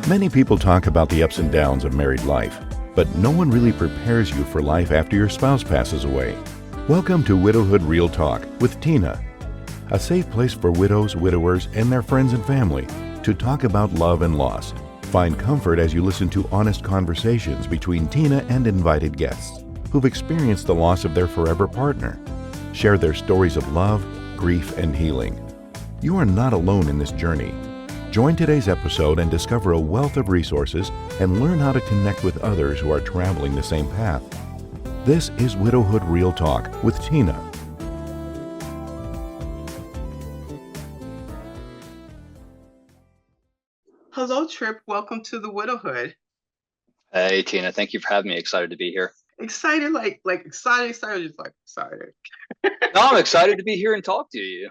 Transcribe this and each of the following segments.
Many people talk about the ups and downs of married life, but no one really prepares you for life after your spouse passes away. Welcome to Widowhood Real Talk with Tina, a safe place for widows, widowers, and their friends and family to talk about love and loss. Find comfort as you listen to honest conversations between Tina and invited guests who've experienced the loss of their forever partner. Share their stories of love, grief, and healing. You are not alone in this journey. Join today's episode and discover a wealth of resources and learn how to connect with others who are traveling the same path. This is Widowhood Real Talk with Tina. Hello, Tripp. Welcome to the Widowhood. Hey, Tina. Thank you for having me. Excited to be here. Excited, excited, just excited. No, I'm excited to be here and talk to you.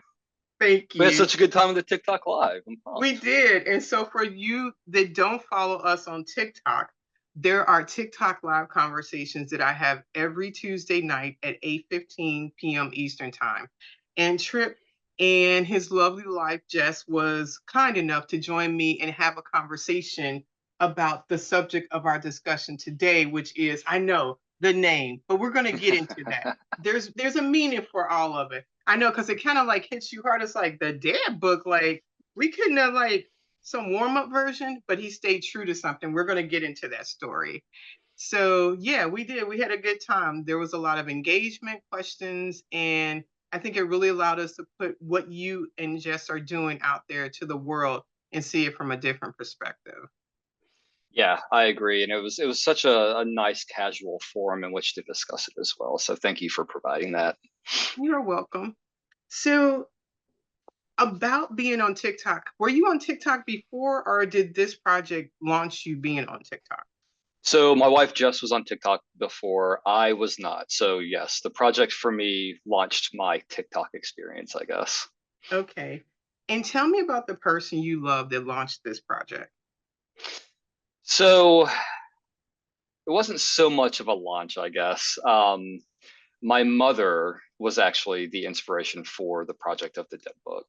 Thank you. We had such a good time with the TikTok Live. We did. And so for you that don't follow us on TikTok, there are TikTok Live conversations that I have every Tuesday night at 8:15 p.m. Eastern Time. And Tripp and his lovely wife, Jess, was kind enough to join me and have a conversation about the subject of our discussion today, which is, I know, the name, but we're going to get into that. There's a meaning for all of it. I know, because it kind of hits you hard. It's like the Deadbook, we couldn't have some warm-up version, but he stayed true to something. We're going to get into that story. So yeah, we did. We had a good time. There was a lot of engagement, questions, and I think it really allowed us to put what you and Jess are doing out there to the world and see it from a different perspective. Yeah, I agree. And it was such a nice casual forum in which to discuss it as well. So thank you for providing that. You're welcome. So about being on TikTok, were you on TikTok before, or did this project launch you being on TikTok? So my wife Jess was on TikTok before. I was not. So yes, the project for me launched my TikTok experience, I guess. Okay. And tell me about the person you love that launched this project. So it wasn't so much of a launch, I guess. My mother was actually the inspiration for the project of the Deadbook.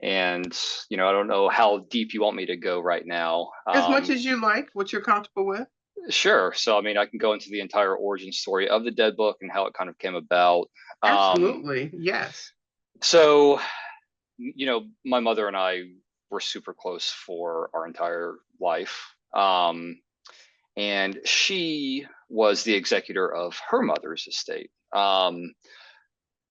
And, I don't know how deep you want me to go right now. As much as you like, what you're comfortable with. Sure. So, I can go into the entire origin story of the Deadbook and how it kind of came about. Absolutely. Yes. So, my mother and I were super close for our entire life. And she was the executor of her mother's estate.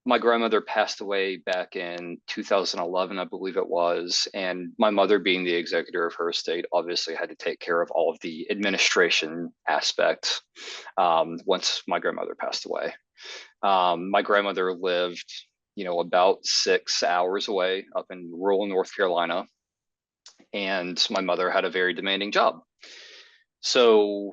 My grandmother passed away back in 2011, I believe it was. And my mother, being the executor of her estate, obviously had to take care of all of the administration aspects once my grandmother passed away. My grandmother lived, about 6 hours away up in rural North Carolina. And my mother had a very demanding job. So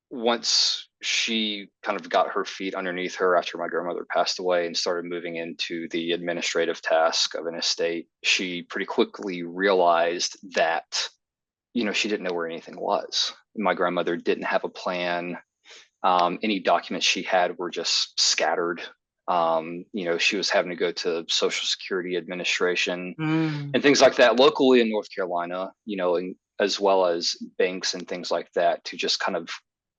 once she kind of got her feet underneath her after my grandmother passed away and started moving into the administrative task of an estate, she pretty quickly realized that, she didn't know where anything was. My grandmother didn't have a plan. Any documents she had were just scattered. She was having to go to Social Security Administration and things like that locally in North Carolina, and as well as banks and things like that, to just kind of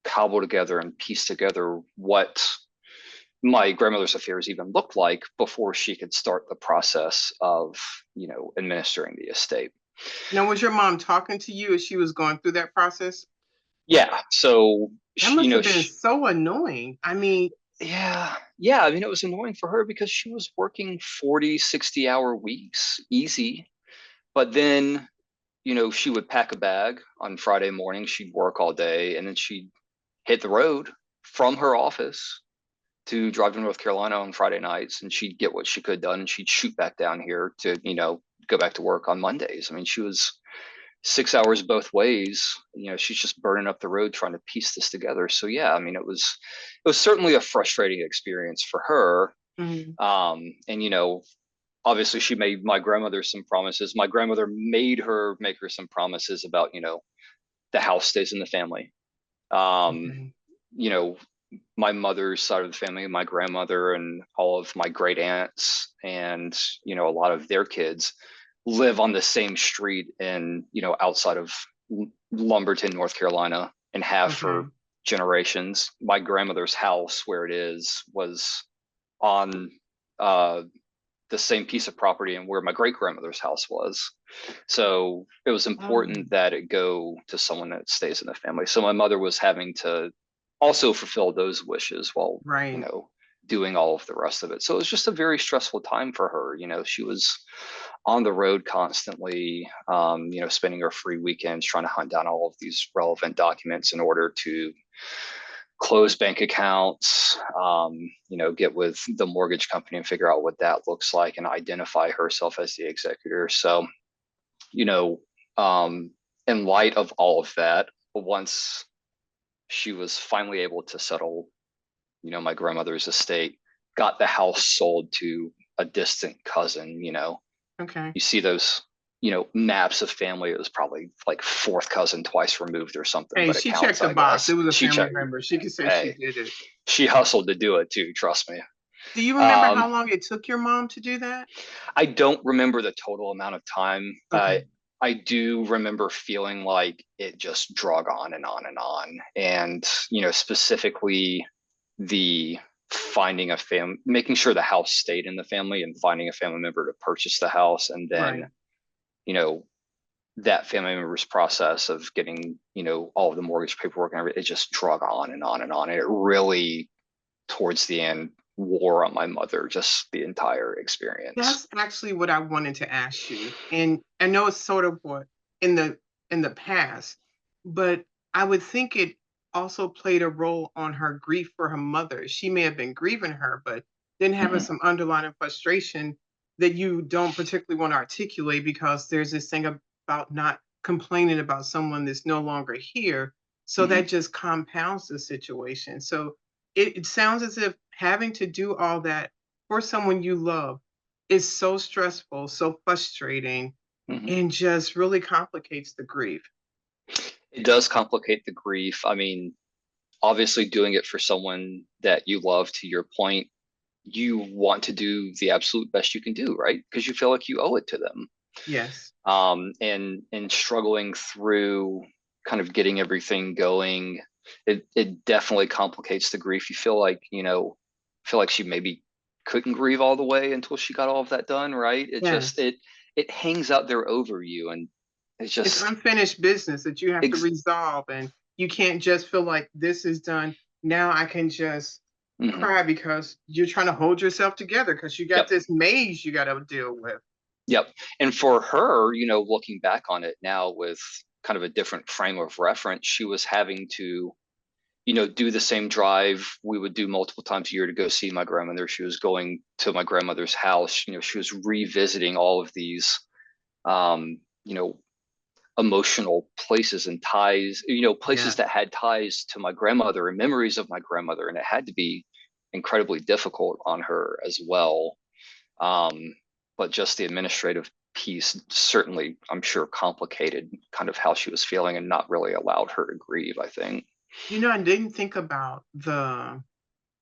cobble together and piece together what my grandmother's affairs even looked like before she could start the process of, administering the estate. Now, was your mom talking to you as she was going through that process? Yeah. So, that must have been so annoying. Yeah. It was annoying for her because she was working 40, 60-hour weeks, easy. But then, she would pack a bag on Friday morning, she'd work all day, and then she'd hit the road from her office to drive to North Carolina on Friday nights, and she'd get what she could done, and she'd shoot back down here to, go back to work on Mondays. She was 6 hours both ways. She's just burning up the road trying to piece this together. So yeah, it was certainly a frustrating experience for her. And obviously she made my grandmother some promises. My grandmother made her make her some promises about, the house stays in the family. My mother's side of the family, my grandmother and all of my great aunts and, a lot of their kids live on the same street and, outside of Lumberton, North Carolina, and have Okay. for generations. My grandmother's house, where it is, was on uh, the same piece of property and where my great grandmother's house was. So it was Oh, important that it go to someone that stays in the family. So my mother was having to also fulfill those wishes while, you right. know, doing all of the rest of it. So it was just a very stressful time for her. You know, she was on the road constantly, you know, spending her free weekends trying to hunt down all of these relevant documents in order to close bank accounts, you know, get with the mortgage company and figure out what that looks like and identify herself as the executor. So, you know, in light of all of that, once she was finally able to settle, you know, my grandmother's estate, got the house sold to a distant cousin, you know, Okay. you see those, you know, maps of family. It was probably like fourth cousin twice removed or something, Hey, but it she counts, checked the I box. It guess. was a She family checked. member. She could say she Hey, did it. she hustled to do it too, trust me. Do you remember how Um, long it took your mom to do that? I don't remember the total amount of time. Okay. I do remember feeling like it just drug on and on and on. And, you know, specifically the finding a making sure the house stayed in the family and finding a family member to purchase the house. And then, Right. you know, that family member's process of getting, you know, all of the mortgage paperwork and everything, it just drug on and on and on. And it really, towards the end, wore on my mother, just the entire experience. That's actually what I wanted to ask you. And I know it's sort of what in the in the past, but I would think it also played a role on her grief for her mother. She may have been grieving her, but then having Mhm. some underlying frustration that you don't particularly want to articulate because there's this thing about not complaining about someone that's no longer here. So Mhm. that just compounds the situation. So it sounds as if having to do all that for someone you love is so stressful, so frustrating, Mhm. and just really complicates the grief. It does complicate the grief. I mean, obviously, doing it for someone that you love, to your point, you want to do the absolute best you can do, right? Because you feel like you owe it to them. Yes. And struggling through kind of getting everything going, it definitely complicates the grief. You feel like, you know, feel like she maybe couldn't grieve all the way until she got all of that done, right? It just Yes. it hangs out there over you, and it's It's just unfinished business that you have to ex- resolve, and you can't just feel like this is done. Now I can just mhm. cry because you're trying to hold yourself together because you got Yep. this maze you got to deal with. Yep. And for her, you know, looking back on it now with kind of a different frame of reference, she was having to, you know, do the same drive we would do multiple times a year to go see my grandmother. She was going to my grandmother's house. You know, she was revisiting all of these, you know, emotional places and ties, you know, places Yes. that had ties to my grandmother and memories of my grandmother. And it had to be incredibly difficult on her as well. Um, but just the administrative piece certainly, I'm sure, complicated kind of how she was feeling and not really allowed her to grieve, I think. I didn't think about the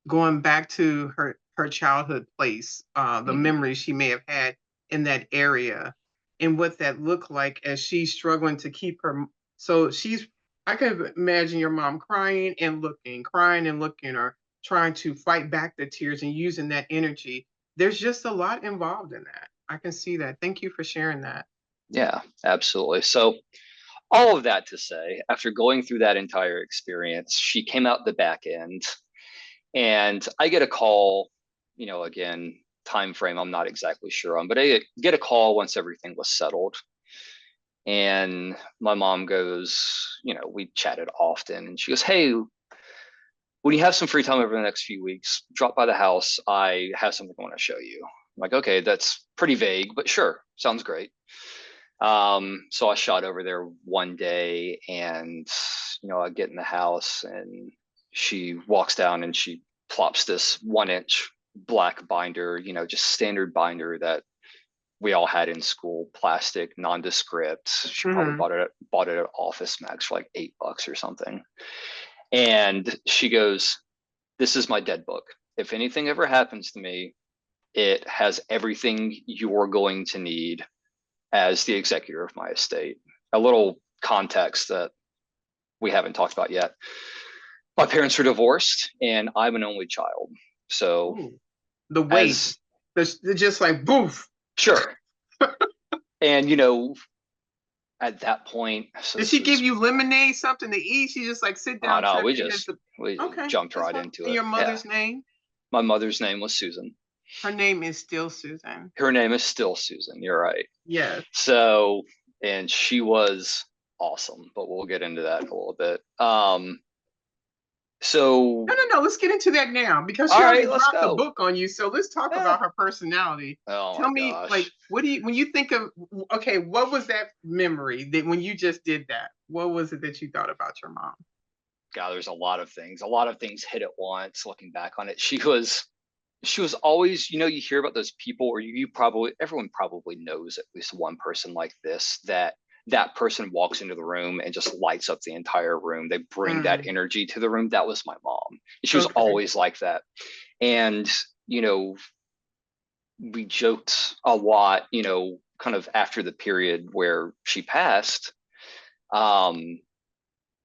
going back to her childhood place, the Hmm. memories she may have had in that area, and what that looked like as she's struggling to keep her so she's I could imagine your mom crying and looking, or trying to fight back the tears and using that energy. There's just a lot involved in that. I can see that. Thank you for sharing that. Yeah, absolutely. So, all of that to say, after going through that entire experience, she came out the back end, and I get a call, you know, again, time frame I'm not exactly sure on, but I get a call once everything was settled. And my mom goes, you know, we chatted often, and she goes, "Hey, when you have some free time over the next few weeks, drop by the house. I have something I want to show you." I'm like, okay, that's pretty vague, but sure, sounds great. So I shot over there one day, and you know, I get in the house and she walks down and she plops this 1 inch black binder, you know, just standard binder that we all had in school, plastic, nondescript. She probably Mhm. bought it at Office Max for like $8 or something. And she goes, "This is my dead book. If anything ever happens to me, it has everything you're going to need as the executor of my estate." A little context that we haven't talked about yet. My parents are divorced, and I'm an only child. So, Ooh, the weight, as they're just like boof. sure, and at that point, so Did this she give was, you lemonade, something to eat? She just like sit oh down, no, Tripp. we Here's just the we okay. jumped That's right fine. into And it. your Yeah, mother's name? my mother's name was Susan. Her name is still Susan. Her name is still Susan. You're right. Yes. So, and she was awesome, but we'll get into that in a little bit. So, No. Let's get into that now because she all already right, let's dropped the go. book on you. So let's talk Yeah. about her personality. Oh my Tell me, like, gosh. what do you when you think of okay, what was that memory that when you just did that? What was it that you thought about your mom? God, there's a lot of things. A lot of things hit at once. Looking back on it, she was always, you hear about those people, or you probably, everyone probably knows at least one person like this, that person walks into the room and just lights up the entire room. They bring that Mm, energy to the room. That was my mom. She was okay. always like that. And, we joked a lot, kind of after the period where she passed, um,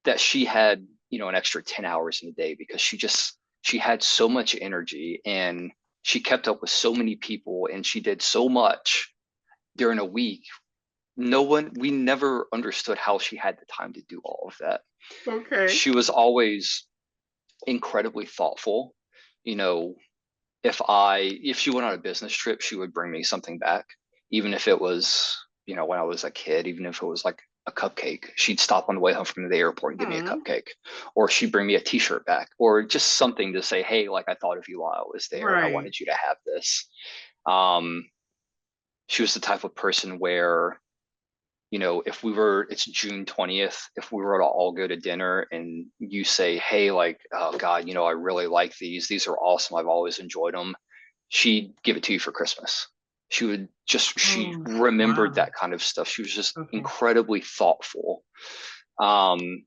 that she had, an extra 10 hours in a day because she had so much energy, and she kept up with so many people, and she did so much during a week. We never understood how she had the time to do all of that. Okay. She was always incredibly thoughtful. You know, if she went on a business trip, she would bring me something back, even if it was, when I was a kid, even if it was like a cupcake. She'd stop on the way home from the airport and give me a Hmm. cupcake, or she'd bring me a t-shirt back, or just something to say, hey, like, I thought of you while I was there. I Right. wanted you to have this. Um, she was the type of person where, if it's June 20th, if we were to all go to dinner and you say, hey, like, oh God, I really like these are awesome, I've always enjoyed them, she'd give it to you for Christmas. She Oh, remembered wow. that kind of stuff. She was just Okay. incredibly thoughtful. Um,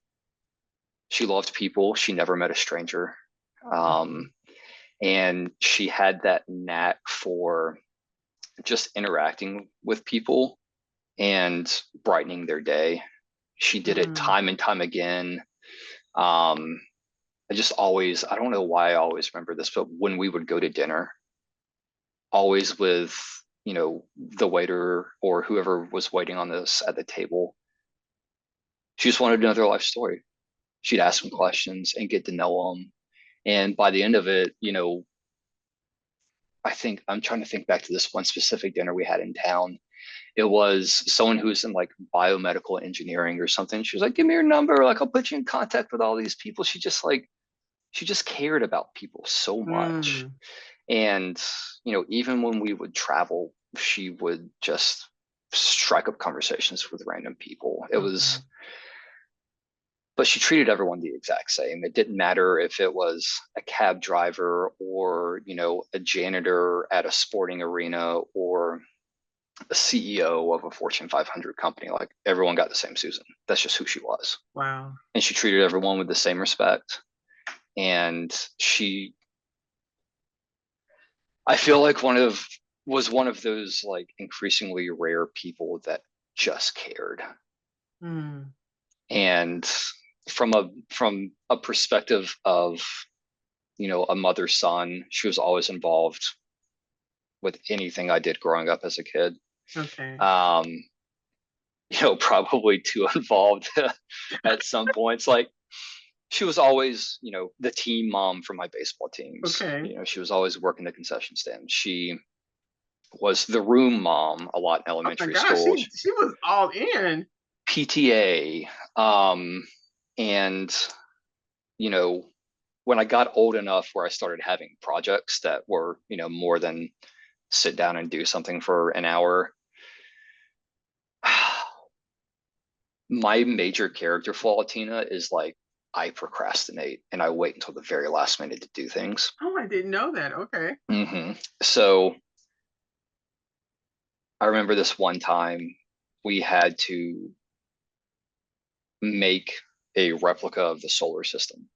she loved people. She never met a stranger. Okay. Um, and she had that knack for just interacting with people and brightening their day. She did it Mm, time and time again. I don't know why I always remember this, but when we would go to dinner, always with, the waiter or whoever was waiting on us at the table, she just wanted to know their life story. She'd ask them questions and get to know them. And by the end of it, I think I'm trying to think back to this one specific dinner we had in town. It was someone who's in like biomedical engineering or something. She was like, give me your number. Like, I'll put you in contact with all these people. She just cared about people so much. mm, And, even when we would travel, she would just strike up conversations with random people. okay. But she treated everyone the exact same. It didn't matter if it was a cab driver or, a janitor at a sporting arena or a CEO of a Fortune 500 company. Like, everyone got the same Susan. That's just who she was. Wow. And she treated everyone with the same respect. And I feel like one of those like increasingly rare people that just cared. Mm, And from a perspective of, a mother son, she was always involved with anything I did growing up as a kid. okay. Um, probably too involved at some points. Like, she was always, the team mom for my baseball teams. Okay. She was always working the concession stand. She was the room mom a lot in Oh my elementary gosh, school. she was all in. PTA. And, you know, when I got old enough where I started having projects that were, more than sit down and do something for an hour, my major character flaw, Tina, is like, I procrastinate and I wait until the very last minute to do things. Oh, I didn't know that. Okay. So I remember this one time we had to make a replica of the solar system.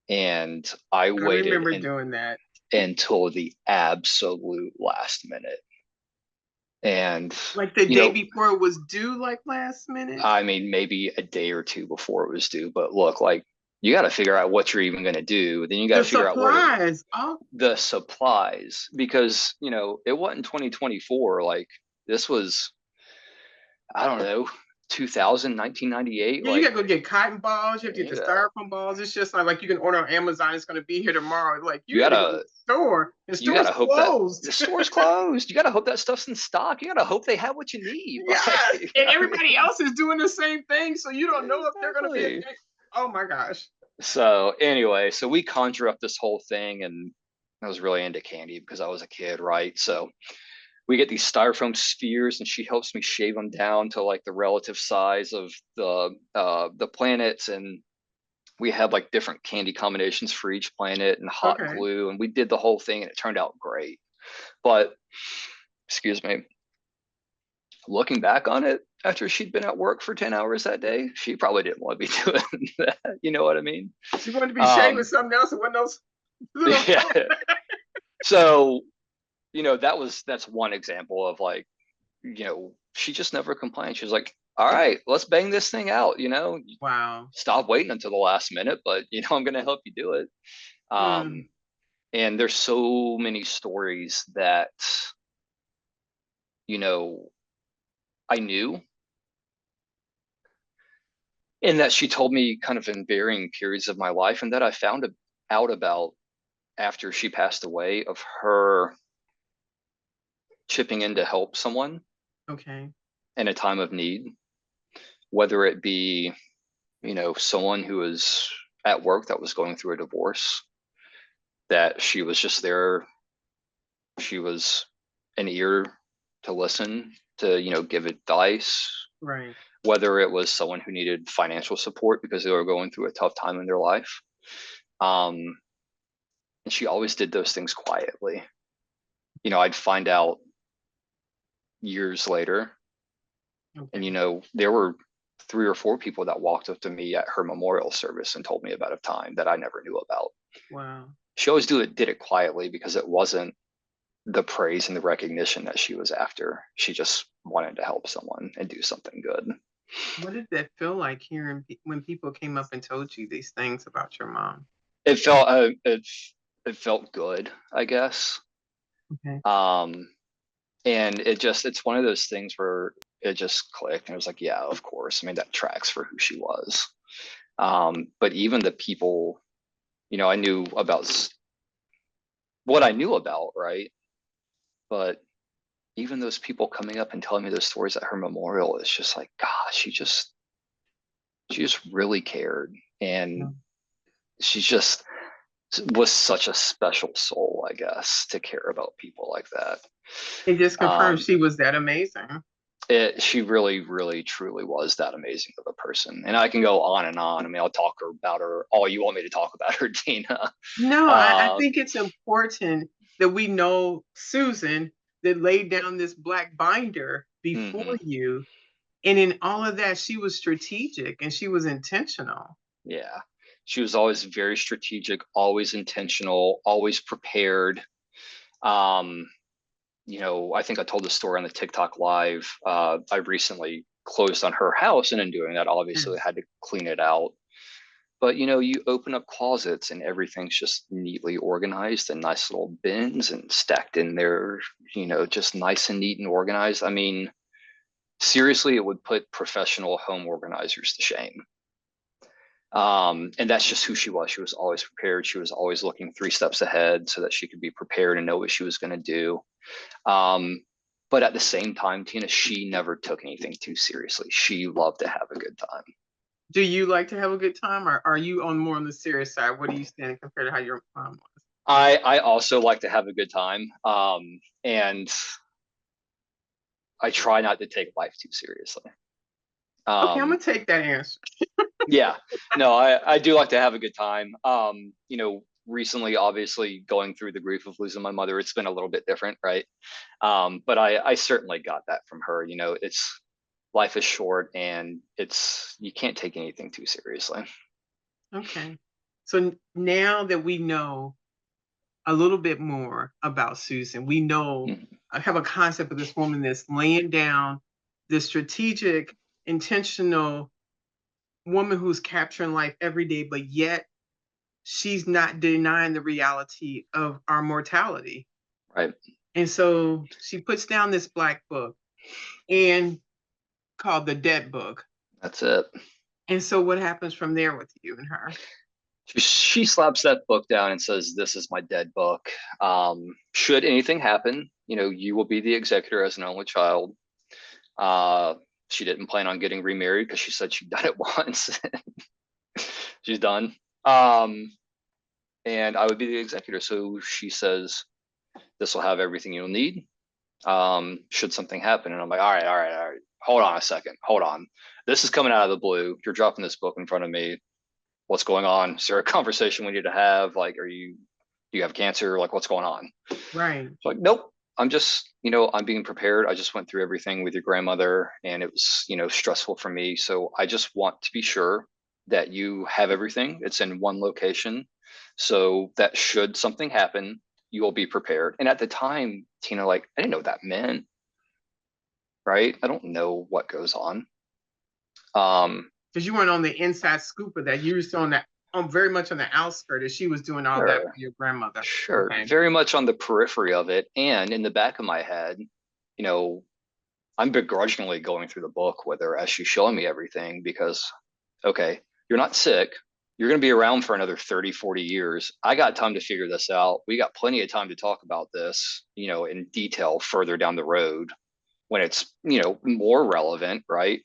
And I I waited remember doing that. until the absolute last minute. And, Like the you day know, before it was due, like last minute? I mean, maybe a day or two before it was due, but look, like, you got to figure out what you're even going to do. Then you got The to figure out where supplies. Oh, the supplies, because, it wasn't 2024. Like, this was, I don't know, 1998. yeah, you Like, gotta go get cotton balls. You have to get the yeah, styrofoam balls. It's just like you can order on Amazon. It's gonna be here tomorrow. Like you you gotta go to gotta the store. The you store's gotta hope that closed. the store's closed. You gotta hope that stuff's in stock. You gotta hope they have what you need. Yes, Like, and I everybody mean, else is doing the same thing, so you don't know if they're gonna be exactly. okay. Oh my gosh. So anyway, so we conjure up this whole thing, and I was really into candy because I was a kid, right? So we get these styrofoam spheres, and she helps me shave them down to like the relative size of the planets, and we had like different candy combinations for each planet and hot Okay. glue, and we did the whole thing, and it turned out great. But excuse me, looking back on it, after she'd been at work for 10 hours that day, she probably didn't want to be doing that. You know what I mean? She wanted to be shaving Um, something else, and what those little. yeah. So, that's one example of like, she just never complained. She was like, all right, let's bang this thing out, Wow. stop waiting until the last minute, but I'm going to help you do it. Mm. Um, and there's so many stories that, you know, I knew, and that she told me kind of in varying periods of my life, and that I found out about after she passed away, of her chipping in to help someone Okay. in a time of need, whether it be, someone who was at work that was going through a divorce, that she was just there. She was an ear to listen, to, give advice, Right. whether it was someone who needed financial support because they were going through a tough time in their life. Um, and she always did those things quietly. I'd find out years later, and, Okay. there were 3 or 4 people that walked up to me at her memorial service and told me about a time that I never knew about. Wow. She always did it quietly because it wasn't the praise and the recognition that she was after. She just wanted to help someone and do something good. What did that feel like hearing when people came up and told you these things about your mom? It felt it felt good, I guess. Okay. Um, and it's one of those things where it just clicked, and it was like, yeah, of course. I mean, that tracks for who she was. But even the people, I knew about what I knew about, right? But even those people coming up and telling me those stories at her memorial, it's just like, gosh, she just really cared. Yeah. And she just was such a special soul, I guess, to care about people like that. It just confirmed Um, she was that amazing. she really, really, truly was that amazing of a person. And I can go on and on. I mean, I'll talk about her all you want me to talk about her, Tina. No, I Uh, think it's important that we know Susan that laid down this black binder before mhm. you. And in all of that, she was strategic and she was intentional. Yeah. She was always very strategic, always intentional, always prepared. Um, I think I told the story on the TikTok live. I recently closed on her house, and in doing that, obviously, I Yes. had to clean it out. But you open up closets, and everything's just neatly organized and nice little bins and stacked in there, just nice and neat and organized. I mean, seriously, it would put professional home organizers to shame. And that's just who she was. She was always prepared. She was always looking 3 steps ahead so that she could be prepared and know what she was going to do. Um, but at the same time, Tina, she never took anything too seriously. She loved to have a good time. Do you like to have a good time, or are you on the serious side? What do you stand compared to how your mom was? I also like to have a good time. And I try not to take life too seriously. Okay, I'm Um, gonna take that answer. yeah, no, I do like to have a good time. Recently, obviously going through the grief of losing my mother, it's been a little bit different, right? But I certainly got that from her. It's life is short, and you can't take anything too seriously. Okay. So now that we know a little bit more about Susan, we know Mhm. I have a concept of this woman that's laying down this strategic, intentional woman who's capturing life every day, but yet she's not denying the reality of our mortality. Right. And so she puts down this black book and called the Deadbook. That's it. And so what happens from there with you and her? She slaps that book down and says, "This is my dead book. Should anything happen, you will be the executor as an only child." She didn't plan on getting remarried because she said she'd done it once. She's done. And I would be the executor. So she says, "This will have everything you'll need. Should something happen." And I'm like, all right. Hold on a second. Hold on. This is coming out of the blue. You're dropping this book in front of me. What's going on? Is there a conversation we need to have? Like, do you have cancer? Like, what's going on? Right. So like, nope. I'm just, I'm being prepared. I just went through everything with your grandmother and it was, stressful for me. So I just want to be sure that you have everything. It's in one location. So that should something happen, you will be prepared. And at the time, Tina, like, I didn't know what that meant. Right. I don't know what goes on. Because you weren't on the inside scoop of that. You were still on very much on the outskirts, as she was doing all that for your grandmother. Sure. Okay. Very much on the periphery of it. And in the back of my head, I'm begrudgingly going through the book with her as she's showing me everything because, okay, you're not sick. You're going to be around for another 30, 40 years. I got time to figure this out. We got plenty of time to talk about this, in detail further down the road when it's, more relevant, right?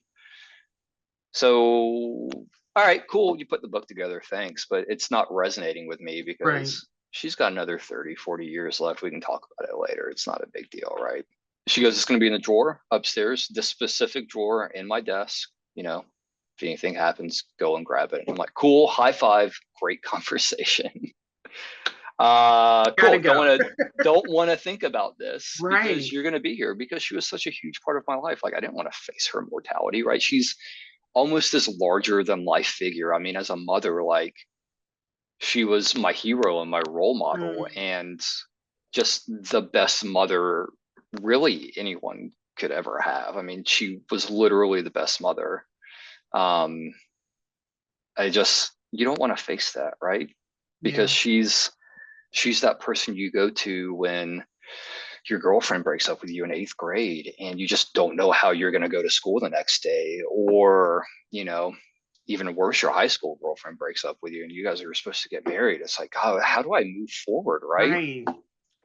So, all right, cool. You put the book together. Thanks. But it's not resonating with me because she's got another 30, 40 years left. We can talk about it later. It's not a big deal, right? She goes, "It's going to be in the drawer upstairs, this specific drawer in my desk. If anything happens, go and grab it." And I'm like, cool, high five, great conversation. Cool. Don't want to think about this because you're going to be here because she was such a huge part of my life. Like I didn't want to face her mortality, right? She's almost this larger than life figure. I mean, as a mother, like she was my hero and my role model and just the best mother really anyone could ever have. I mean, she was literally the best mother. You don't want to face that, right? Because she's that person you go to when your girlfriend breaks up with you in 8th grade and you just don't know how you're going to go to school the next day, or even worse, your high school girlfriend breaks up with you and you guys are supposed to get married. It's like, oh, how do I move forward, right?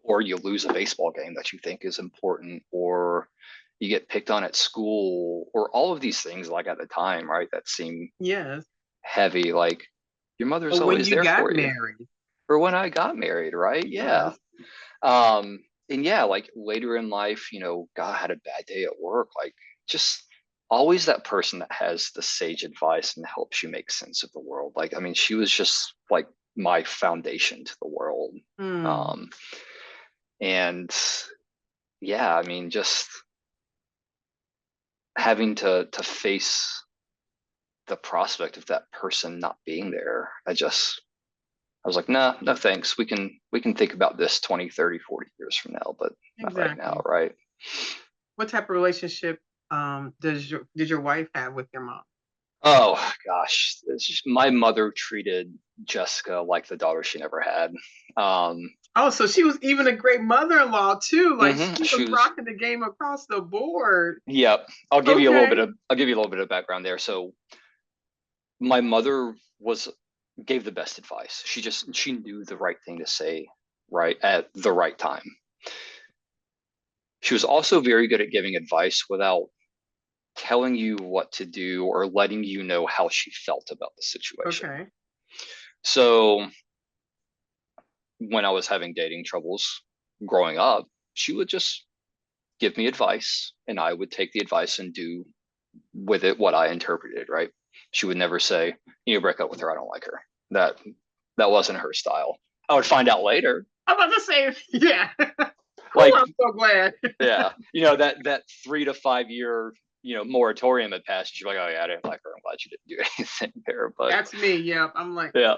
Or you lose a baseball game that you think is important, or you get picked on at school, or all of these things like at the time, right, that seem heavy. Like your mother's always there for you. Or when I got married, right? Yeah. And yeah, like later in life, God, had a bad day at work. Like just always that person that has the sage advice and helps you make sense of the world. Like, I mean, she was just like my foundation to the world. And yeah, I mean, just having to face the prospect of that person not being there, I was like, no thanks. We can think about this 20, 30, 40 years from now, but not right now, right? What type of relationship did your wife have with your mom? Oh gosh, my mother treated Jessica like the daughter she never had. So she was even a great mother-in-law too. Like she was rocking the game across the board. Yep. I'll give you a little bit of background there. So my mother gave the best advice. She knew the right thing to say, right, at the right time. She was also very good at giving advice without telling you what to do or letting you know how she felt about the situation. Okay. So when I was having dating troubles growing up, she would just give me advice and I would take the advice and do with it what I interpreted, right? She would never say, break up with her, I don't like her. That wasn't her style. I would find out later. I'm about to say, yeah. Like, I'm so glad. Yeah. That 3 to 5 year, moratorium had passed. She's like, oh yeah, I didn't like her. I'm glad you didn't do anything there. But that's me. Yeah. I'm like, okay.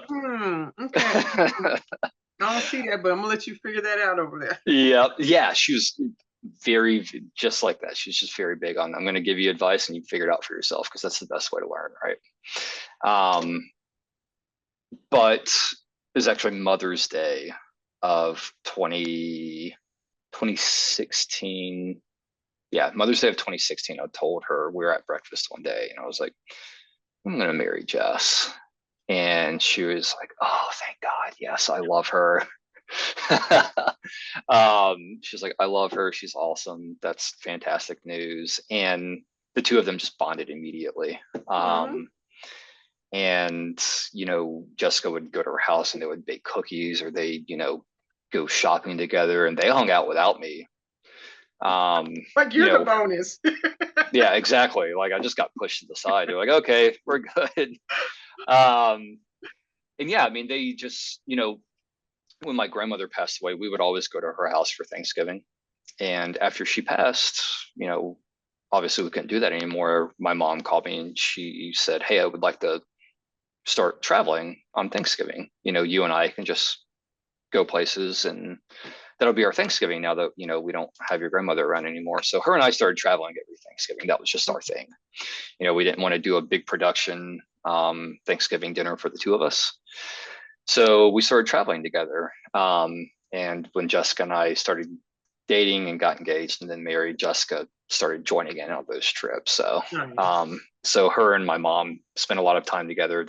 I don't see that, but I'm gonna let you figure that out over there. Yeah. Yeah. She was very, just like that. She's just very big on, I'm going to give you advice and you figure it out for yourself, because that's the best way to learn, right? But it was actually Mother's Day of 2016. Yeah, Mother's Day of 2016. I told her, we were at breakfast one day and I was like, I'm going to marry Jess. And she was like, oh, thank God. Yes, I love her. She's like, I love her. She's awesome. That's fantastic news. And the two of them just bonded immediately. And, Jessica would go to her house and they would bake cookies, or they, go shopping together, and they hung out without me. Like you're the bonus. Yeah, exactly. Like I just got pushed to the side. They're like, okay, we're good. And yeah, I mean, they just, when my grandmother passed away, we would always go to her house for Thanksgiving. And after she passed, obviously we couldn't do that anymore. My mom called me and she said, hey, I would like to start traveling on Thanksgiving. You and I can just go places, and that'll be our Thanksgiving now that, we don't have your grandmother around anymore. So her and I started traveling every Thanksgiving. That was just our thing. We didn't want to do a big production Thanksgiving dinner for the two of us. So we started traveling together. And when Jessica and I started dating and got engaged and then married, Jessica started joining in on those trips. So, nice. So her and my mom spent a lot of time together.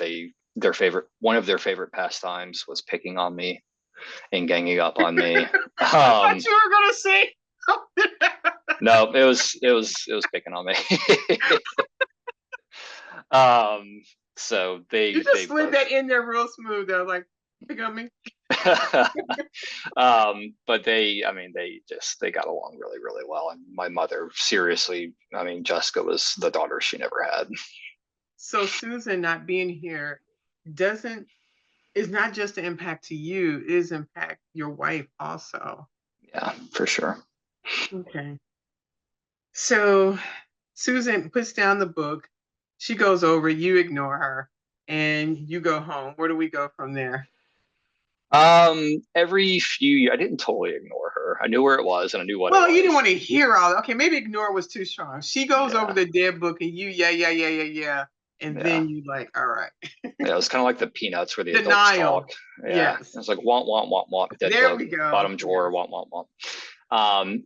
One of their favorite pastimes was picking on me and ganging up on me. I thought you were gonna say something. No, it was picking on me. So you just slid that in there real smooth. They're like, pick on me. But they got along really, really well. And my mother, seriously, Jessica was the daughter she never had. So Susan not being here is not just an impact to you, it is impact your wife also. Yeah, for sure. Okay. So Susan puts down the book, she goes over, you ignore her, and you go home. Where do we go from there? Every few years, I didn't totally ignore her. I knew where it was and I knew what it was. Well, you didn't want to hear all. Okay, maybe ignore was too strong. She goes over the Deadbook and you, yeah. And then you like, all right. Yeah, it was kind of like the Peanuts where the Denial. adults talk. Yeah. Yes. It's like want. There we go. Bottom drawer, want.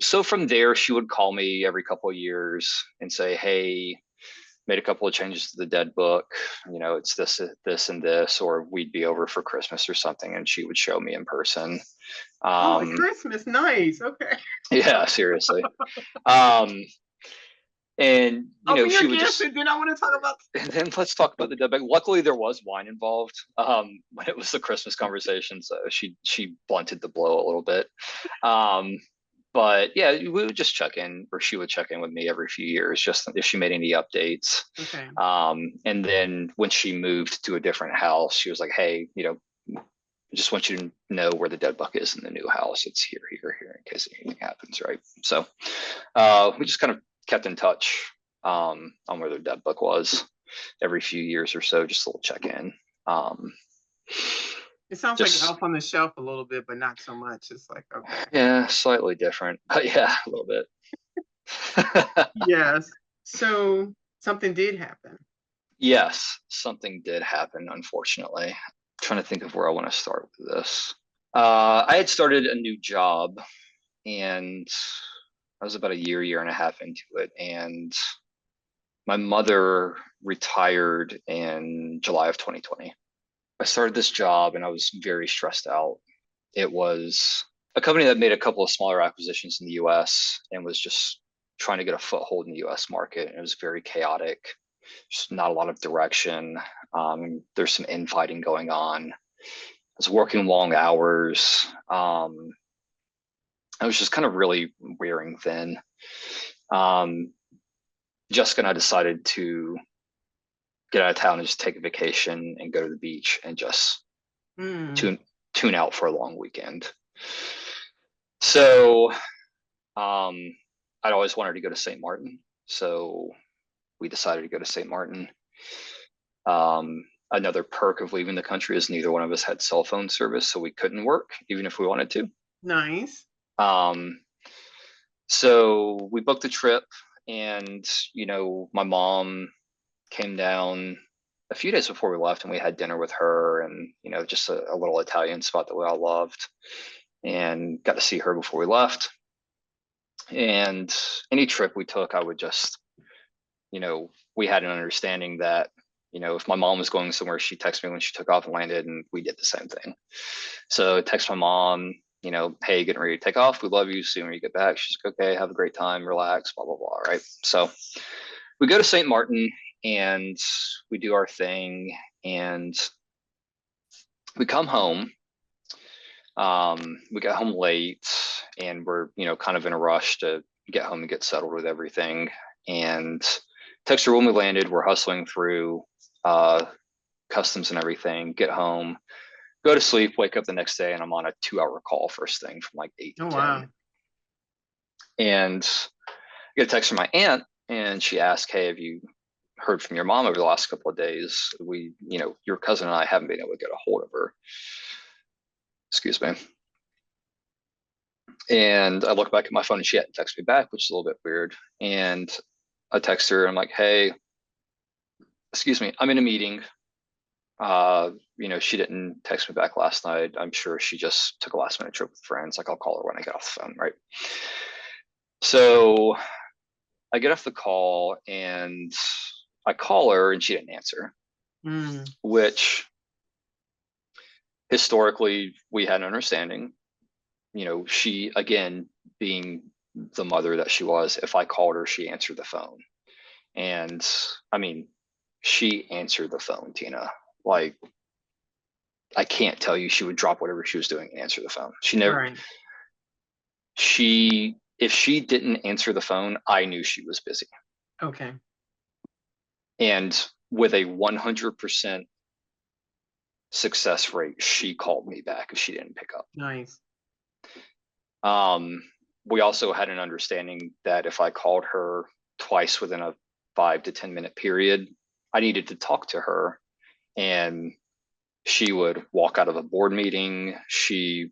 So from there, she would call me every couple of years and say, hey, made a couple of changes to the Deadbook. It's this, and this, or we'd be over for Christmas or something, and she would show me in person. Christmas, nice. Okay. Yeah, seriously. And she would just. Then I want to talk about. And then let's talk about the Deadbook. Luckily, there was wine involved when it was the Christmas conversation, so she blunted the blow a little bit. But yeah, we would just check in, or she would check in with me every few years, just if she made any updates. Okay. And then when she moved to a different house, she was like, hey, I just want you to know where the Deadbook is in the new house. It's here, in case anything happens, right? So we just kind of kept in touch on where the Deadbook was every few years or so, just a little check in. It sounds like Elf on the Shelf a little bit, but not so much. It's like, okay. Yeah, slightly different, but yeah, a little bit. Yes. So something did happen. Yes, something did happen, unfortunately. I'm trying to think of where I want to start with this. I had started a new job, and I was about a year and a half into it, and my mother retired in July of 2020. I started this job and I was very stressed out. It was a company that made a couple of smaller acquisitions in the US and was just trying to get a foothold in the US market. And it was very chaotic, just not a lot of direction. There's some infighting going on. I was working long hours. I was just kind of really wearing thin. Jessica and I decided to get out of town and just take a vacation and go to the beach and just tune out for a long weekend. So I'd always wanted to go to St. Martin. So we decided to go to St. Martin. Another perk of leaving the country is neither one of us had cell phone service, so we couldn't work even if we wanted to. Nice. So we booked the trip, and my mom came down a few days before we left, and we had dinner with her, and just a little Italian spot that we all loved, and got to see her before we left. And any trip we took, I would just, we had an understanding that, if my mom was going somewhere, she'd text me when she took off and landed, and we did the same thing. So text my mom, hey, getting ready to take off. We love you. See when you get back. She's like, okay, have a great time, relax, blah, blah, blah. Right. So we go to St. Martin and we do our thing, and we come home. We got home late, and we're, kind of in a rush to get home and get settled with everything. And text her when we landed. We're hustling through customs and everything, get home, go to sleep, wake up the next day, and I'm on a 2-hour call first thing from like 8 to 10. Wow. And I get a text from my aunt, and she asked, hey, have you heard from your mom over the last couple of days? We, your cousin and I haven't been able to get a hold of her. Excuse me. And I look back at my phone, and she hadn't texted me back, which is a little bit weird. And I text her, I'm like, hey, excuse me, I'm in a meeting. She didn't text me back last night. I'm sure she just took a last minute trip with friends. Like, I'll call her when I get off the phone, right? So I get off the call, and I call her, and she didn't answer, which historically we had an understanding. She, again, being the mother that she was, if I called her, she answered the phone. And I mean, she answered the phone, Tina. Like, I can't tell you, she would drop whatever she was doing and answer the phone. She never, Right. if she didn't answer the phone, I knew she was busy. Okay. And with a 100% success rate, she called me back if she didn't pick up. Nice. We also had an understanding that if I called her twice within a 5 to 10 minute period, I needed to talk to her, and she would walk out of a board meeting. She,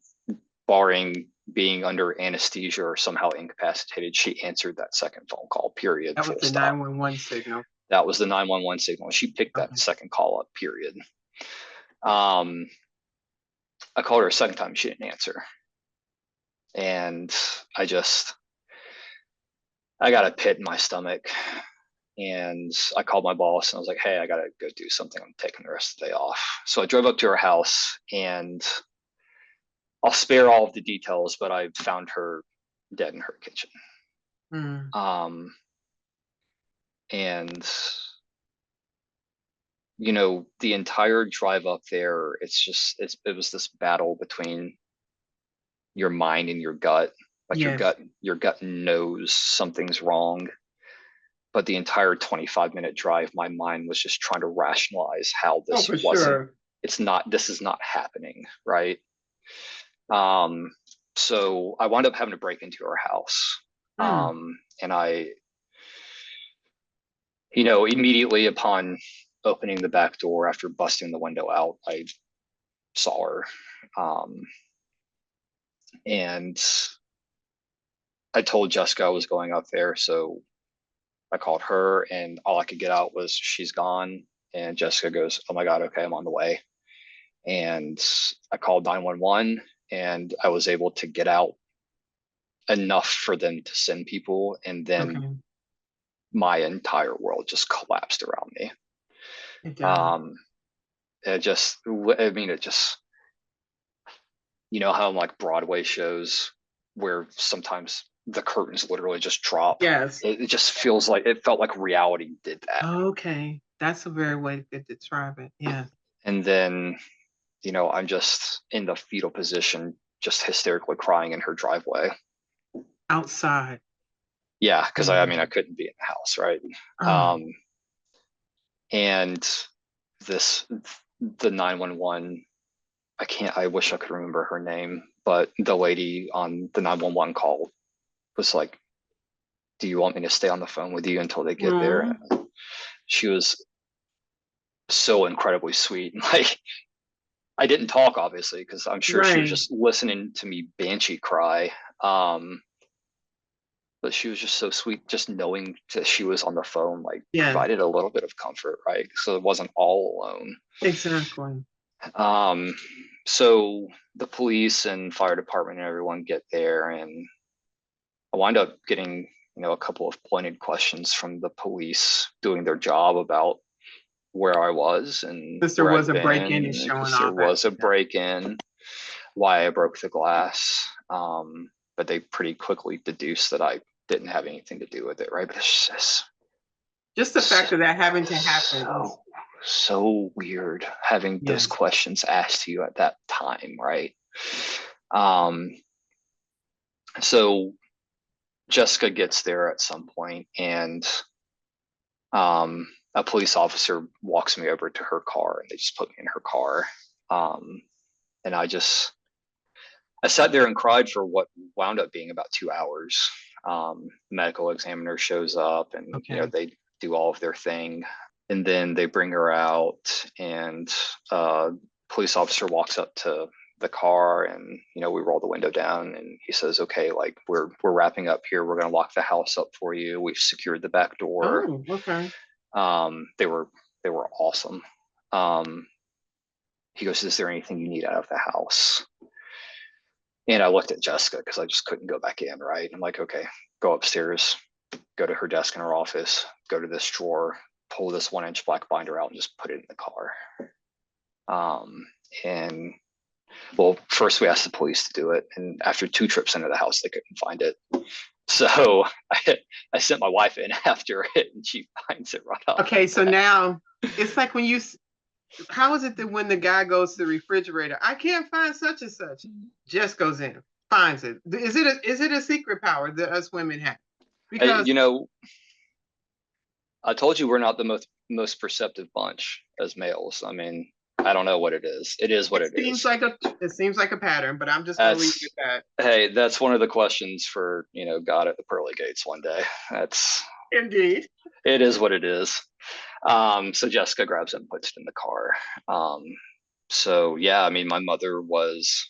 barring being under anesthesia or somehow incapacitated, she answered that second phone call, period. That was the 911 signal. That was the 911 signal. She picked that second call up, period. I called her a second time. She didn't answer. And I got a pit in my stomach. And I called my boss, and I was like, hey, I got to go do something. I'm taking the rest of the day off. So I drove up to her house, and I'll spare all of the details, but I found her dead in her kitchen. And the entire drive up there, it was this battle between your mind and your gut. Like, yes. Your gut knows something's wrong, but the entire 25-minute drive, my mind was just trying to rationalize how this wasn't. Sure. This is not happening, right? So I wound up having to break into her house. And I, immediately upon opening the back door after busting the window out, I saw her. And I told Jessica I was going up there. So I called her, and all I could get out was, she's gone. And Jessica goes, oh my God, okay, I'm on the way. And I called 911, and I was able to get out enough for them to send people. And then my entire world just collapsed around me. It just, how like Broadway shows where sometimes the curtains literally just drop. Yes. It just felt like reality did that. Okay. That's a very way to describe it. Yeah. And then, I'm just in the fetal position, just hysterically crying in her driveway. Outside. Yeah. Cause I couldn't be in the house. Right. And the 911, I wish I could remember her name, but the lady on the 911 call was like, do you want me to stay on the phone with you until they get there? And she was so incredibly sweet. Like, I didn't talk, obviously, because I'm sure she was just listening to me banshee cry. but she was just so sweet. Just knowing that she was on the phone, like, Yeah, provided a little bit of comfort, right? So it wasn't all alone. exactly. So the police and fire department and everyone get there, and I wind up getting, a couple of pointed questions from the police doing their job about where I was and Because there where was I'd a break-in and been, showing because there off at. was a break-in, why I broke the glass. But they pretty quickly deduced that I didn't have anything to do with it, right? But it's Just the fact of that having to happen is, so weird having those yes. questions asked to you at that time, right? Um, so Jessica gets there at some point, and a police officer walks me over to her car, and they just put me in her car. And I sat there and cried for what wound up being about 2 hours. Medical examiner shows up, and Okay. they do all of their thing, and then they bring her out, and police officer walks up to the car, and we roll the window down, and he says, okay, like, we're wrapping up here, we're going to lock the house up for you, we've secured the back door. Oh, okay. They were awesome. He goes, is there anything you need out of the house? And I looked at Jessica because I just couldn't go back in, right? I'm like, okay, go upstairs, go to her desk in her office, go to this drawer, pull this 1-inch black binder out, and just put it in the car. And well, first we asked the police to do it, and after 2 trips into the house, they couldn't find it. So I sent my wife in after it, and she finds it right up. Okay, so now it's like when how is it that when the guy goes to the refrigerator, I can't find such and such, Jess goes in, finds it. Is it a secret power that us women have? Because I told you we're not the most perceptive bunch as males. I mean, I don't know what it is. It is what it is. It seems like a pattern, but I'm just gonna leave it at that. Hey, that's one of the questions for God at the pearly gates one day. That's indeed. It is what it is. So Jessica grabs it and puts it in the car. So yeah, I mean, my mother was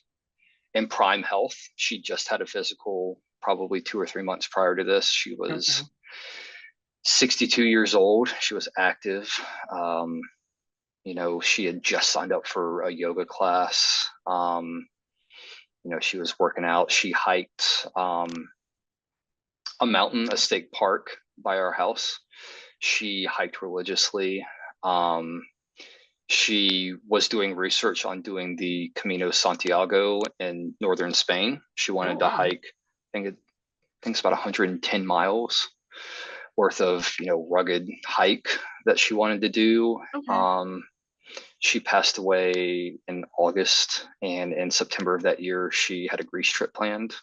in prime health. She just had a physical probably 2 or 3 months prior to this. She was 62 years old. She was active. She had just signed up for a yoga class. She was working out. She hiked a mountain, a state park by our house. She hiked religiously. She was doing research on doing the Camino Santiago in northern Spain. She wanted to hike, I think it's about 110 miles worth of, rugged hike that she wanted to do. Okay. She passed away in August, and in September of that year, she had a Greece trip planned.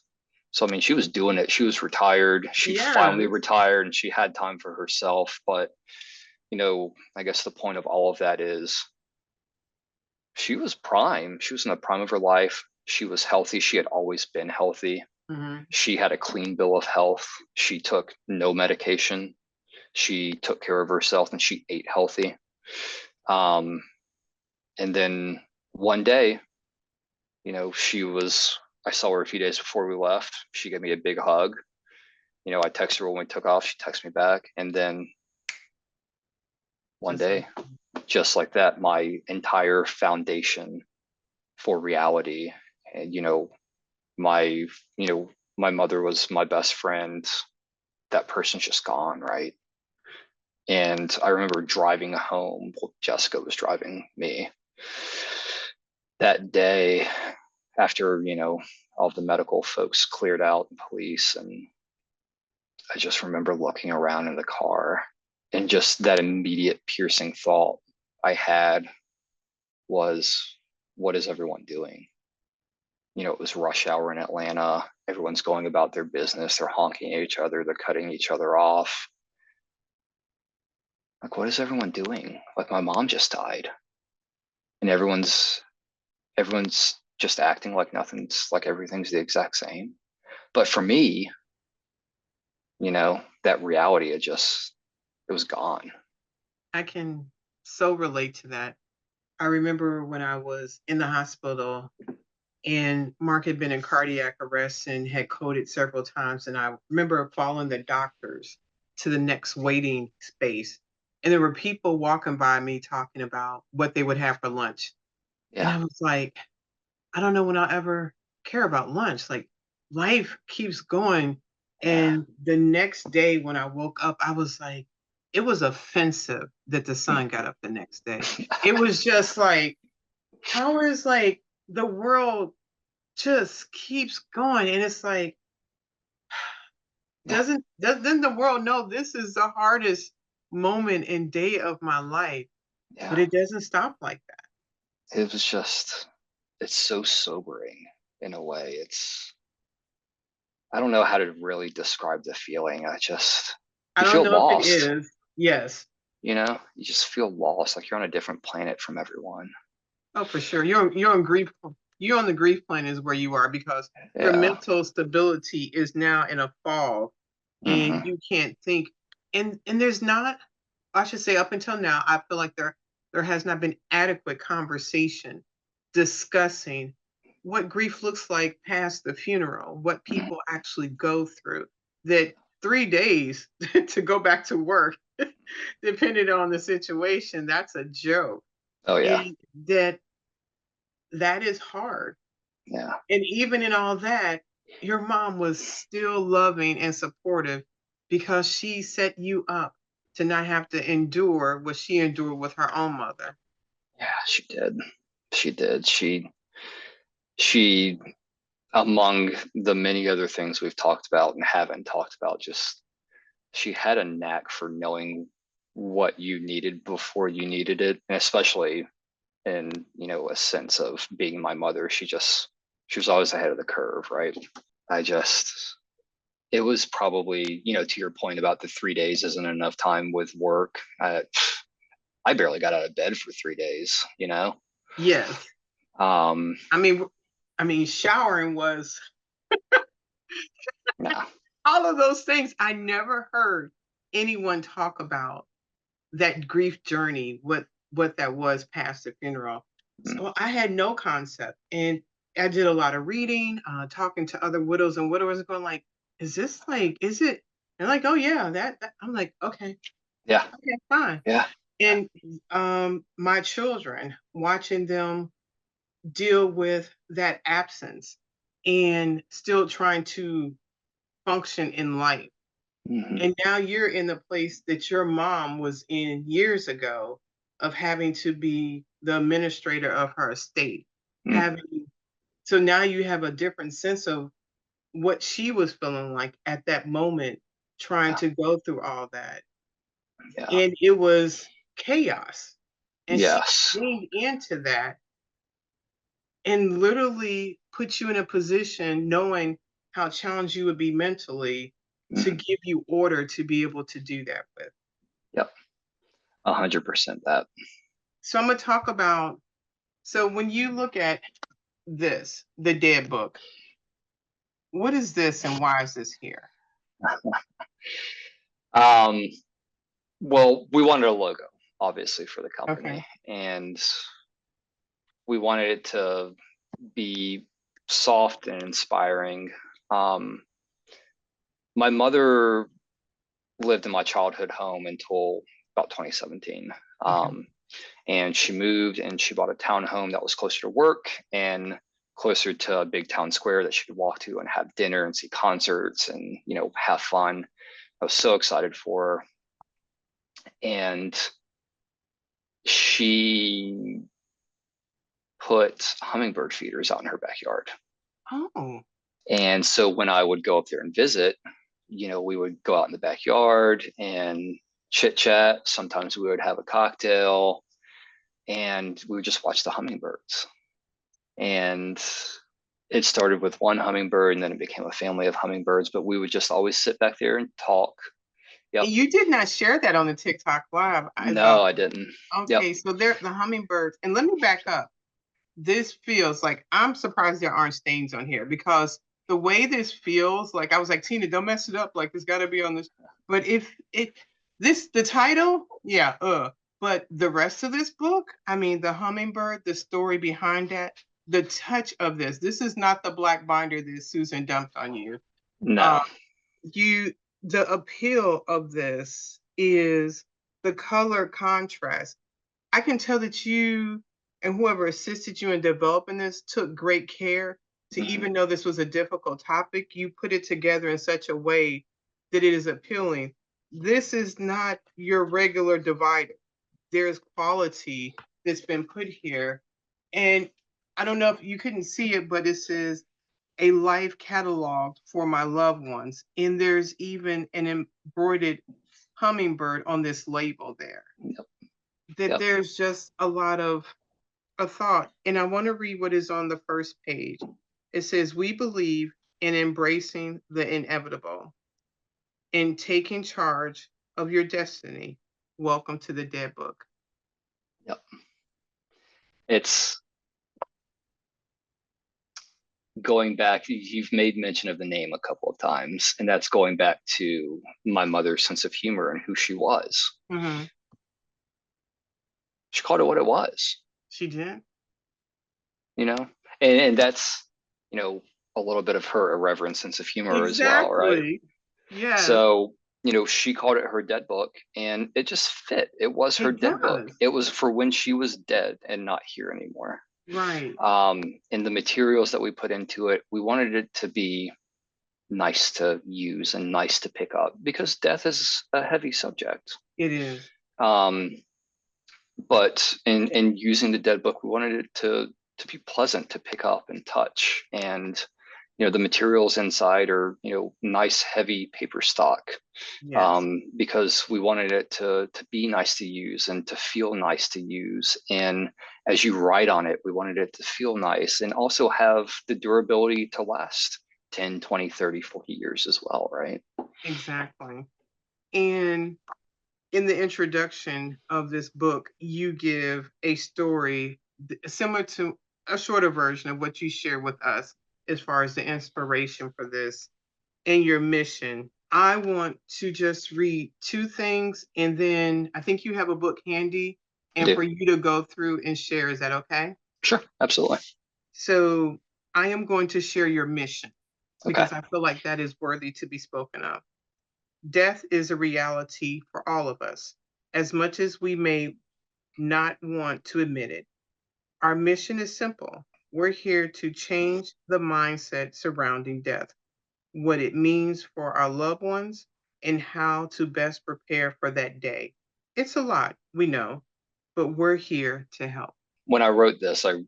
So, I mean, she was doing it. She was retired. She finally retired, and she had time for herself. But, I guess the point of all of that is she was prime. She was in the prime of her life. She was healthy. She had always been healthy. Mm-hmm. She had a clean bill of health. She took no medication. She took care of herself, and she ate healthy. And then one day, I saw her a few days before we left. She gave me a big hug. I texted her when we took off. She texted me back. And then one day, just like that, my entire foundation for reality, and, my mother was my best friend. That person's just gone, right? And I remember driving home. Well, Jessica was driving me that day after, all the medical folks cleared out and police. And I just remember looking around in the car, and just that immediate piercing thought I had was, what is everyone doing? It was rush hour in Atlanta. Everyone's going about their business. They're honking at each other. They're cutting each other off. Like, what is everyone doing? Like, my mom just died, and everyone's just acting like nothing's, like everything's the exact same. But for me, that reality, it was gone. I can so relate to that. I remember when I was in the hospital and Mark had been in cardiac arrest and had coded several times. And I remember following the doctors to the next waiting space. And there were people walking by me talking about what they would have for lunch. And Yeah. I was like, I don't know when I'll ever care about lunch. Like life keeps going. Yeah. And the next day when I woke up, I was like, it was offensive that the sun got up the next day. It was just like, how is like the world just keeps going? And it's like, Yeah. doesn't the world know this is the hardest moment and day of my life? But Yeah. it doesn't stop like that. It was just, it's so sobering in a way. I don't know how to really describe the feeling. I You don't feel know if it lost, is. Yes. you just feel lost, like you're on a different planet from everyone. Oh, for sure. You're on grief. You're on the grief plane is where you are because your Yeah. mental stability is now in a fall, and Hmm. you can't think. And there's not. I should say, up until now, I feel like there has not been adequate conversation discussing what grief looks like past the funeral, what Hmm. people actually go through. That 3 days to go back to work, depending on the situation, that's a joke, Oh yeah. and that is hard. Yeah. And even in all that, your mom was still loving and supportive because she set you up to not have to endure what she endured with her own mother. Yeah, she did. She did. She, among the many other things we've talked about and haven't talked about, just she had a knack for knowing what you needed before you needed it, and especially in, a sense of being my mother. She was always ahead of the curve, right? I just it was probably, to your point about the 3 days isn't enough time with work. I barely got out of bed for 3 days. Yes. Um, I mean showering was no. all of those things. I never heard anyone talk about that grief journey, what that was past the funeral. Mm. So I had no concept, and I did a lot of reading, talking to other widows and widowers, going like, "Is this like? Is it?" And like, "Oh yeah, that." I'm like, "Okay, Yeah. okay, fine." Yeah. Yeah. And my children, watching them deal with that absence and still trying to function in life. Hmm. And now you're in the place that your mom was in years ago of having to be the administrator of her estate. Mm. Having so now you have a different sense of what she was feeling like at that moment, trying Yeah. to go through all that. Yeah. And it was chaos. And she Yes. leaned into that and literally put you in a position knowing how challenged you would be mentally to Hmm. give you order to be able to do that with. Yep. 100% that. So I'm going to talk about, so when you look at this, the Deadbook, what is this and why is this here? Um, well, we wanted a logo, obviously, for the Okay. company, and we wanted it to be soft and inspiring. Um, my mother lived in my childhood home until about 2017. Okay. And she moved and she bought a townhome that was closer to work and closer to a big town square that she could walk to and have dinner and see concerts and, have fun. I was so excited for her. And she put hummingbird feeders out in her backyard. Oh, And so when I would go up there and visit, we would go out in the backyard and chit chat. Sometimes we would have a cocktail and we would just watch the hummingbirds. And it started with one hummingbird and then it became a family of hummingbirds, but we would just always sit back there and talk. and Yep. you did not share that on the TikTok live. No, I didn't. Yep. Okay, so they're the hummingbirds. And let me back up. This feels like I'm surprised there aren't stains on here because the way this feels, like I was like, Tina, don't mess it up. Like it's got to be on this. But if it, this, the title, yeah, but the rest of this book, I mean, the hummingbird, the story behind that, the touch of this is not the black binder that Susan dumped on you. No. You the appeal of this is the color contrast. I can tell that you and whoever assisted you in developing this took great care to, even though this was a difficult topic, you put it together in such a way that it is appealing. This is not your regular divider. There's quality that's been put here. And I don't know if you couldn't see it, but it says a life catalog for my loved ones. And there's even an embroidered hummingbird on this label there. Yep. That Yep. there's just a lot of a thought. And I want to read what is on the first page. It says, we believe in embracing the inevitable, in taking charge of your destiny. Welcome to the Deadbook. Yep. It's going back, you've made mention of the name a couple of times, and that's going back to my mother's sense of humor and who she was. Mm-hmm. She called it what it was. She did. You know, and that's, you know, a little bit of her irreverent sense of humor as well, right? Yeah. So, you know, she called it her dead book, and it just fit. It was her dead book. It was for when she was dead and not here anymore. Right. And the materials that we put into it, we wanted it to be nice to use and nice to pick up, because death is a heavy subject. It is. But in using the dead book, we wanted it to be pleasant to pick up and touch. And, you know, the materials inside are, you know, nice, heavy paper stock. Yes. Because we wanted it to be nice to use and to feel nice to use. And as you write on it, we wanted it to feel nice and also have the durability to last 10, 20, 30, 40 years as well, right? Exactly. And in the introduction of this book, you give a story similar to a shorter version of what you share with us as far as the inspiration for this and your mission. I want to just read two things, and then I think you have a book handy, and for you to go through and share. Is that okay? Sure, absolutely. So I am going to share your mission because I feel like that is worthy to be spoken of. Death is a reality for all of us, as much as we may not want to admit it. Our mission is simple. We're here to change the mindset surrounding death, what it means for our loved ones, and how to best prepare for that day. It's a lot, we know, but we're here to help. When I wrote this, I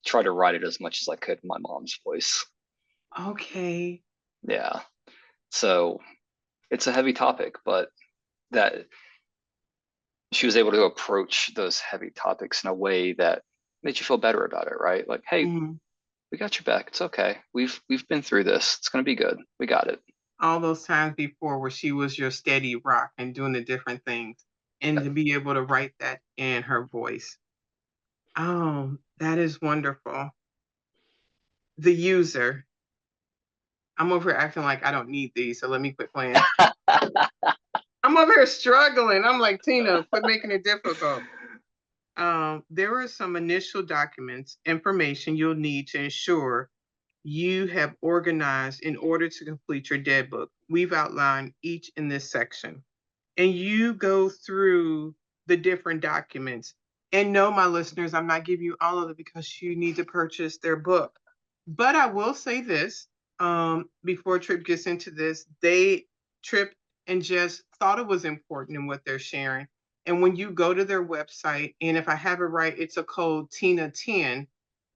tried to write it as much as I could in my mom's voice. Okay. Yeah. So it's a heavy topic, but that she was able to approach those heavy topics in a way that made you feel better about it, right? Like, hey, we got your back. It's okay. We've been through this. It's gonna be good. We got it. All those times before where she was your steady rock and doing the different things, and to be able to write that in her voice. Oh, that is wonderful. The user. I'm over here acting like I don't need these, so let me quit playing. I'm over here struggling. I'm like, Tina, quit making it difficult. There are some initial documents, information you'll need to ensure you have organized in order to complete your dead book. We've outlined each in this section. And you go through the different documents. And no, my listeners, I'm not giving you all of it because you need to purchase their book. But I will say this, before Tripp gets into this, Tripp and Jess thought it was important in what they're sharing. And when you go to their website, and if I have it right, it's a code TINA10,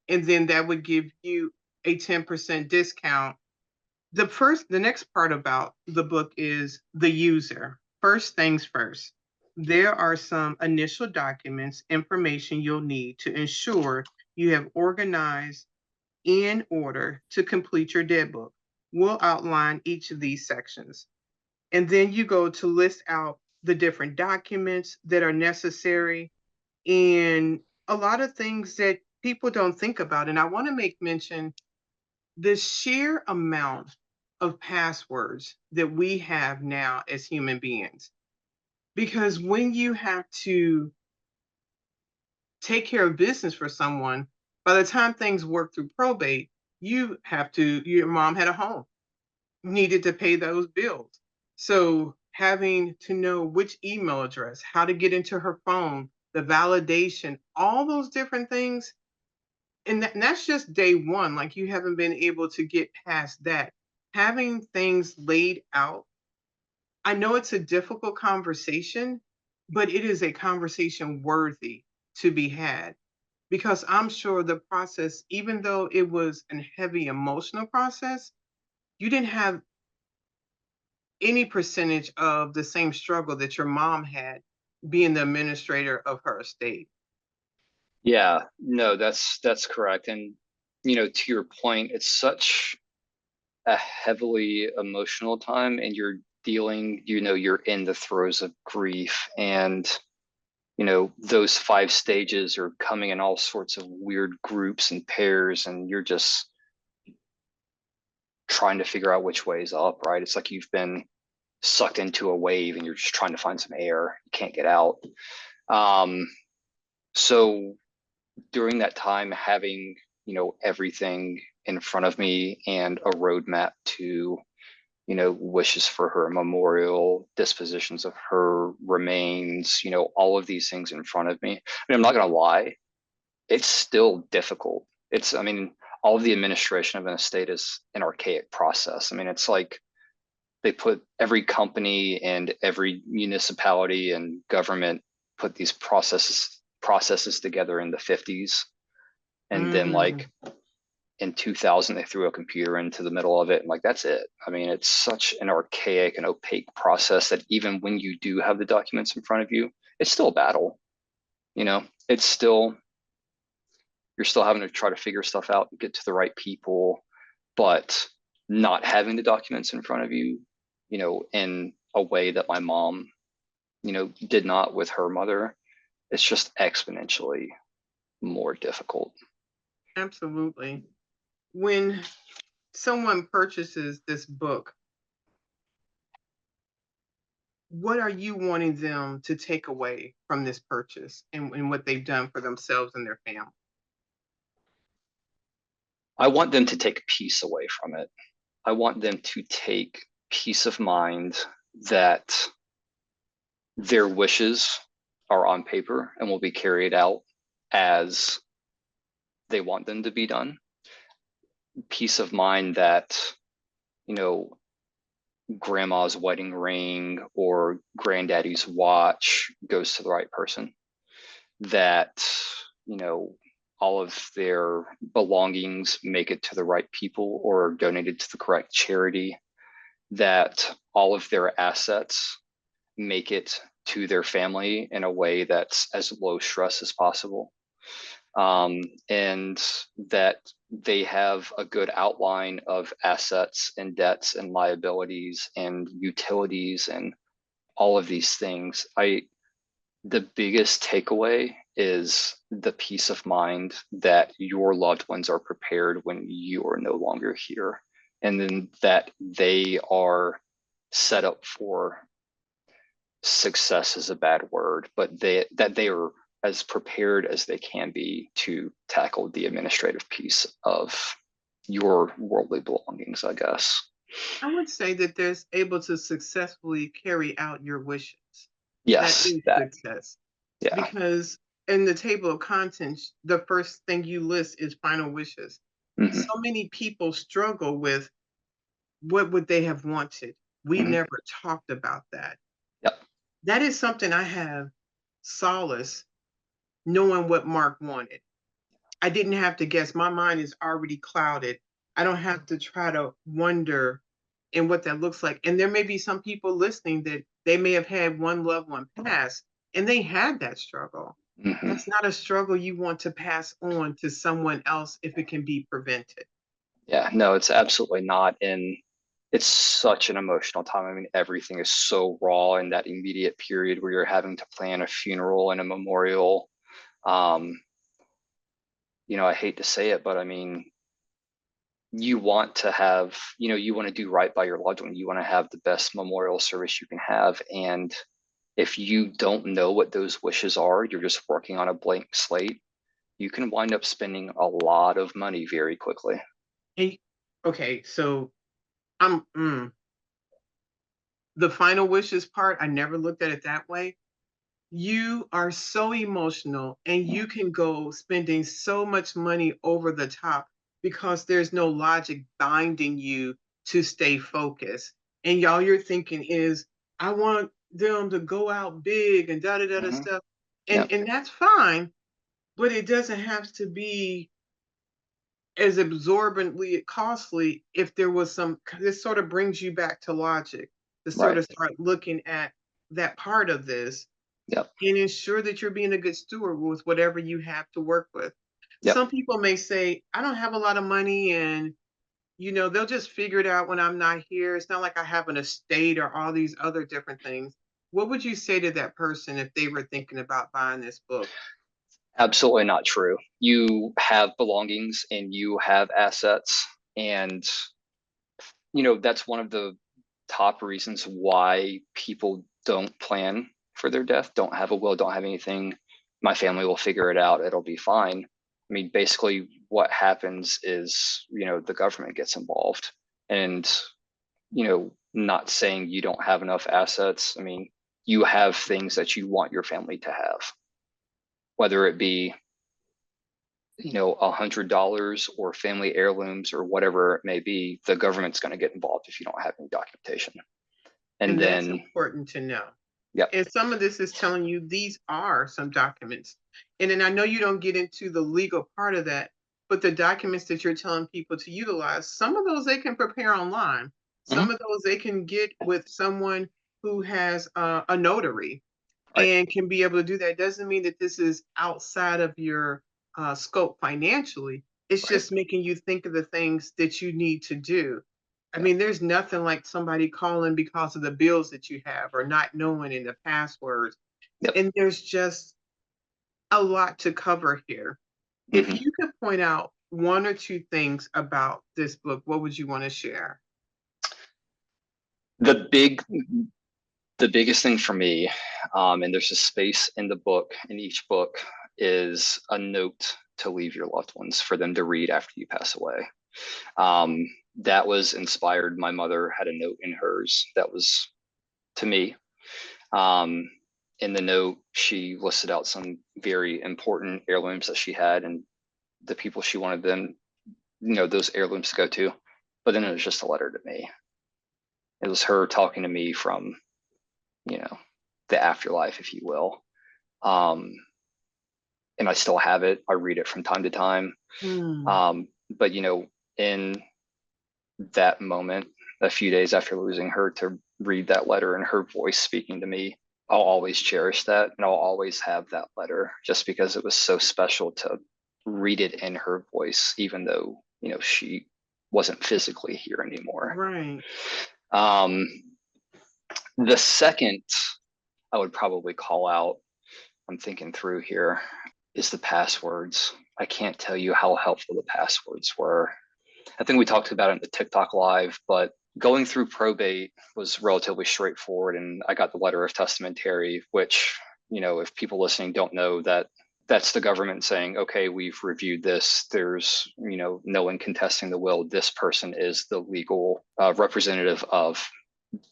and then that would give you a 10% discount. The next part about the book is the user. First things first, there are some initial documents, information you'll need to ensure you have organized in order to complete your dead book. We'll outline each of these sections. And then you go to list out the different documents that are necessary and a lot of things that people don't think about. And I want to make mention the sheer amount of passwords that we have now as human beings. Because when you have to take care of business for someone, By the time things work through probate, your mom had a home, needed to pay those bills. So having to know which email address, how to get into her phone, the validation, all those different things. And that's just day one. Like you haven't been able to get past that. Having things laid out, I know it's a difficult conversation, but it is a conversation worthy to be had because I'm sure the process, even though it was a heavy emotional process, you didn't have any percentage of the same struggle that your mom had being the administrator of her estate. Yeah, no, that's correct. And to your point, it's such a heavily emotional time, and you're dealing, you're in the throes of grief, and those 5 stages are coming in all sorts of weird groups and pairs, and you're just trying to figure out which way is up, right? It's like you've been sucked into a wave and you're just trying to find some air. You can't get out. So during that time, having, everything in front of me and a roadmap to, wishes for her memorial, dispositions of her remains, all of these things in front of me. I mean, I'm not going to lie, it's still difficult. I mean, all of the administration of an estate is an archaic process. I mean, it's like they put every company and every municipality and government put these processes together in the 50s, and then Mm, like in 2000 they threw a computer into the middle of it, and like that's it. I mean, it's such an archaic and opaque process that even when you do have the documents in front of you, it's still a battle. It's still, you're still having to try to figure stuff out and get to the right people. But not having the documents in front of you, in a way that my mom, did not with her mother, it's just exponentially more difficult. absolutely. When someone purchases this book, what are you wanting them to take away from this purchase and what they've done for themselves and their family? I want them to take peace away from it. I want them to take peace of mind that their wishes are on paper and will be carried out as they want them to be done. Peace of mind that, you know, grandma's wedding ring or granddaddy's watch goes to the right person, that, all of their belongings make it to the right people or are donated to the correct charity, that all of their assets make it to their family in a way that's as low stress as possible. And that they have a good outline of assets and debts and liabilities and utilities and all of these things. The biggest takeaway is the peace of mind that your loved ones are prepared when you are no longer here, and then that they are set up for success is a bad word, but that they are as prepared as they can be to tackle the administrative piece of your worldly belongings, I guess. I would say that they're able to successfully carry out your wishes. That Yes, is that, success. yeah. Because in the table of contents, the first thing you list is final wishes. So Hmm. many people struggle with what would they have wanted. We Hmm. never talked about that. Yep. That is something I have solace knowing what Mark wanted. I didn't have to guess. My mind is already clouded. I don't have to try to wonder in what that looks like. And there may be some people listening that they may have had one loved one pass and they had that struggle. Hmm. That's not a struggle you want to pass on to someone else if it can be prevented. Yeah, no, it's absolutely not. And it's such an emotional time. I mean, everything is so raw in that immediate period where you're having to plan a funeral and a memorial. Um, I hate to say it, but I mean, you want to have, you want to do right by your loved one. You want to have the best memorial service you can have. And if you don't know what those wishes are, you're just working on a blank slate. you can wind up spending a lot of money very quickly. And okay, so I'm the final wishes part, I never looked at it that way. You are so emotional and you can go spending so much money over the top because there's no logic binding you to stay focused. And all you're thinking is, I want them to go out big and da da da da Hmm. stuff. Yep. And that's fine, but it doesn't have to be as absorbently costly if there was some. This sort of brings you back to logic to sort Right. of start looking at that part of this Yep. and ensure that you're being a good steward with whatever you have to work with. Yep. Some people may say, I don't have a lot of money and they'll just figure it out when I'm not here. It's not like I have an estate or all these other different things. What would you say to that person if they were thinking about buying this book? Absolutely not true. You have belongings and you have assets. And, that's one of the top reasons why people don't plan for their death, don't have a will, don't have anything. My family will figure it out. It'll be fine. I mean, basically, what happens is, the government gets involved. And, not saying you don't have enough assets. I mean, you have things that you want your family to have, whether it be $100 or family heirlooms or whatever it may be. The government's going to get involved if you don't have any documentation. And And that's then, important to know. yep. And some of this is telling you these are some documents. And then I know you don't get into the legal part of that, but the documents that you're telling people to utilize, some of those they can prepare online. Some Hmm. of those they can get with someone who has a notary Right. and can be able to do that. Doesn't mean that this is outside of your scope financially. It's Right. just making you think of the things that you need to do. I Yep. mean, there's nothing like somebody calling because of the bills that you have or not knowing in the passwords. Yep. And there's just a lot to cover here. If Hmm. you could point out one or two things about this book, what would you want to share? The biggest thing for me, and there's a space in the book, in each book, is a note to leave your loved ones for them to read after you pass away. Um, that was inspired. My mother had a note in hers that was to me. Um, in the note, she listed out some very important heirlooms that she had and the people she wanted them, those heirlooms to go to. But then it was just a letter to me. It was her talking to me from, you know, the afterlife, if you will. Um, and I still have it. I read it from time to time. Hmm. But in that moment, a few days after losing her, to read that letter and her voice speaking to me, I'll always cherish that, and I'll always have that letter just because it was so special to read it in her voice, even though she wasn't physically here anymore. Right. Um, the second I would probably call out, I'm thinking through here, is the passwords. I can't tell you how helpful the passwords were. I think we talked about it in the TikTok live, but going through probate was relatively straightforward. And I got the letter of testamentary, which, if people listening don't know, that's the government saying, okay, we've reviewed this. There's, no one contesting the will. This person is the legal representative of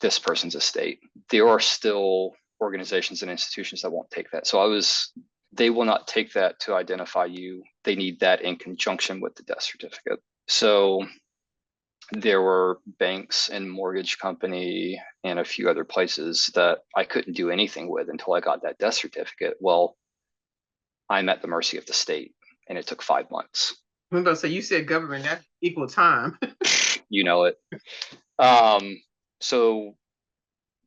this person's estate. There are still organizations and institutions that won't take that. They will not take that to identify you. They need that in conjunction with the death certificate. So there were banks and mortgage company and a few other places that I couldn't do anything with until I got that death certificate. Well, I'm at the mercy of the state, and it took 5 months. I'm about to say, you said government, that's equal time. You know it. So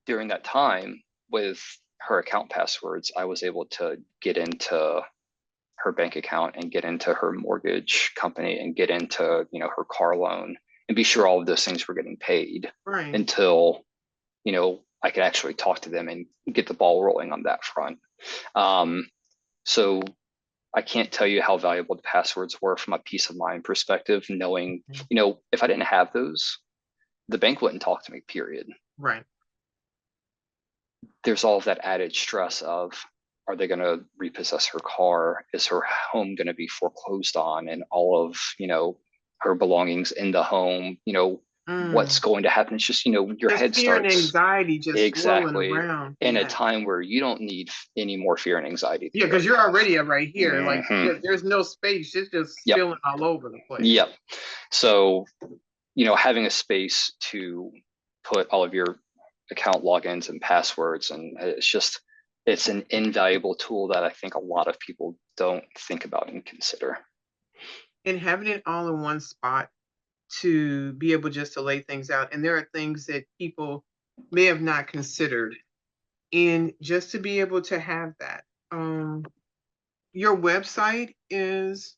during that time with her account passwords, I was able to get into her bank account and get into her mortgage company and get into, her car loan and be sure all of those things were getting paid Right. until, I could actually talk to them and get the ball rolling on that front. So I can't tell you how valuable the passwords were from a peace of mind perspective, knowing, if I didn't have those, the bank wouldn't talk to me, period. Right. There's all of that added stress of, are they going to repossess her car? Is her home going to be foreclosed on and all of, her belongings in the home, what's Mm. going to happen? It's just, your Just head fear and starts anxiety just swirling exactly around. in a Yeah. time where you don't need any more fear and anxiety than Yeah, you because already you're have. already right here. Like Hmm. there's no space. It's just Yep. spilling all over the place. Yep. So, having a space to put all of your account logins and passwords, and it's an invaluable tool that I think a lot of people don't think about and consider. And having it all in one spot to be able just to lay things out. And there are things that people may have not considered. And just to be able to have that. Your website is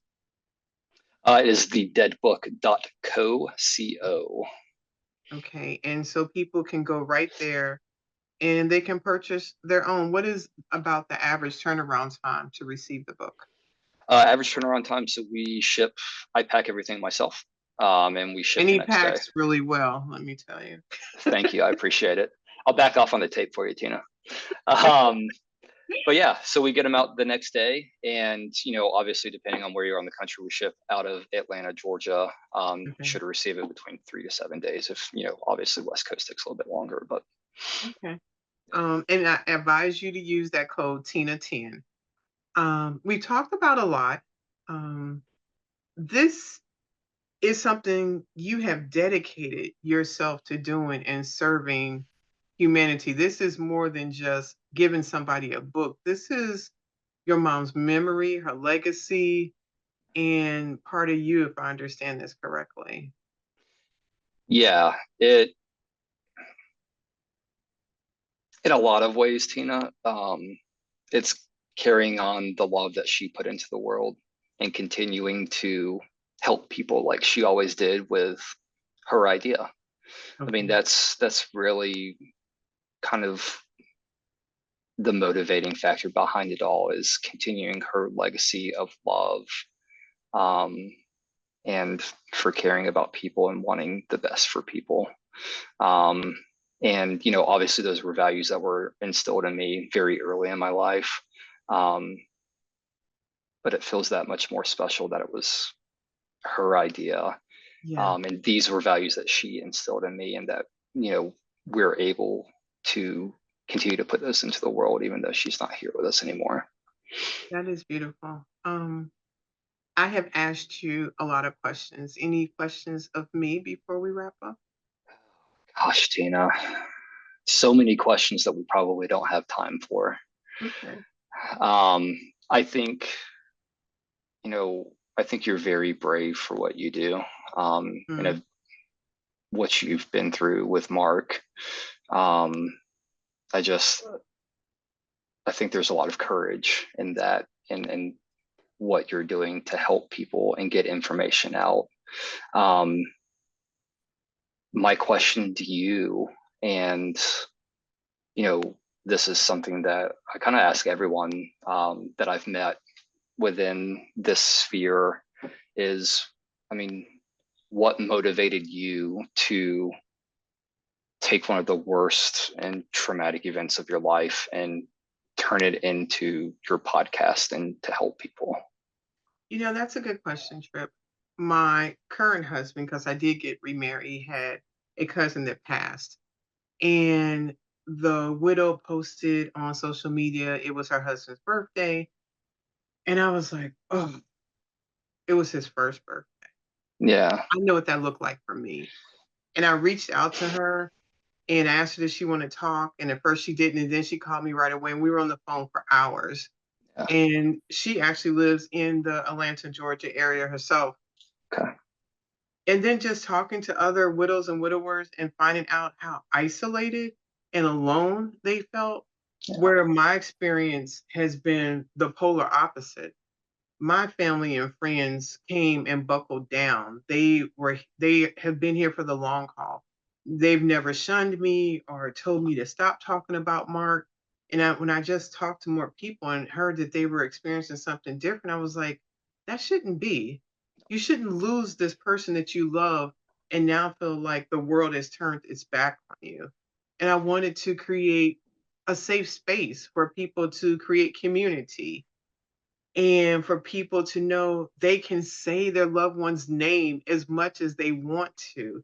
It is the deadbook.co. Co. okay. And so people can go right there and they can purchase their own. What is about the average turnaround time to receive the book? Average turnaround time. So I pack everything myself, and we ship And the he next day. packs really well, let me tell you. Thank you. I appreciate it. I'll back off on the tape for you, Tina. Um, but yeah, so we get them out the next day, and obviously depending on where you're on the country, we ship out of Atlanta, Georgia. Okay. Should receive it between 3 to 7 days. If obviously West Coast takes a little bit longer, but Okay. And I advise you to use that code TINA10. We talked about a lot. This is something you have dedicated yourself to doing and serving humanity. This is more than just giving somebody a book. This is your mom's memory, her legacy, and part of you, if I understand this correctly. yeah, it in a lot of ways, Tina, it's carrying on the love that she put into the world and continuing to help people like she always did with her idea. I mean, Okay. that's really kind of the motivating factor behind it all, is continuing her legacy of love, um, and for caring about people and wanting the best for people. Um, and obviously those were values that were instilled in me very early in my life. Um, but it feels that much more special that it was her idea. Yeah, And these were values that she instilled in me, and that, we're able to continue to put those into the world, even though she's not here with us anymore. that is beautiful. I have asked you a lot of questions. Any questions of me before we wrap up? Gosh, Tina, so many questions that we probably don't have time for. Okay. Um, I think, I think you're very brave for what you do, Mm. and what you've been through with Mark. Um, I just, I think there's a lot of courage in that, and what you're doing to help people and get information out. Um, my question to you, and this is something that I kind of ask everyone, that I've met within this sphere, is, I mean, what motivated you to take one of the worst and traumatic events of your life and turn it into your podcast and to help people? That's a good question, Tripp. My current husband, because I did get remarried, had a cousin that passed. And the widow posted on social media, it was her husband's birthday. And I was like, oh, it was his first birthday. Yeah. I know what that looked like for me. And I reached out to her and asked her if she wanted to talk. And at first she didn't. And then she called me right away. And we were on the phone for hours. Yeah. And she actually lives in the Atlanta, Georgia area herself. Okay. And then just talking to other widows and widowers and finding out how isolated and alone they felt, Yeah. where my experience has been the polar opposite. My family and friends came and buckled down. They have been here for the long haul. They've never shunned me or told me to stop talking about Mark. And when I just talked to more people and heard that they were experiencing something different, I was like, that shouldn't be. You shouldn't lose this person that you love and now feel like the world has turned its back on you. And I wanted to create a safe space for people to create community and for people to know they can say their loved one's name as much as they want to,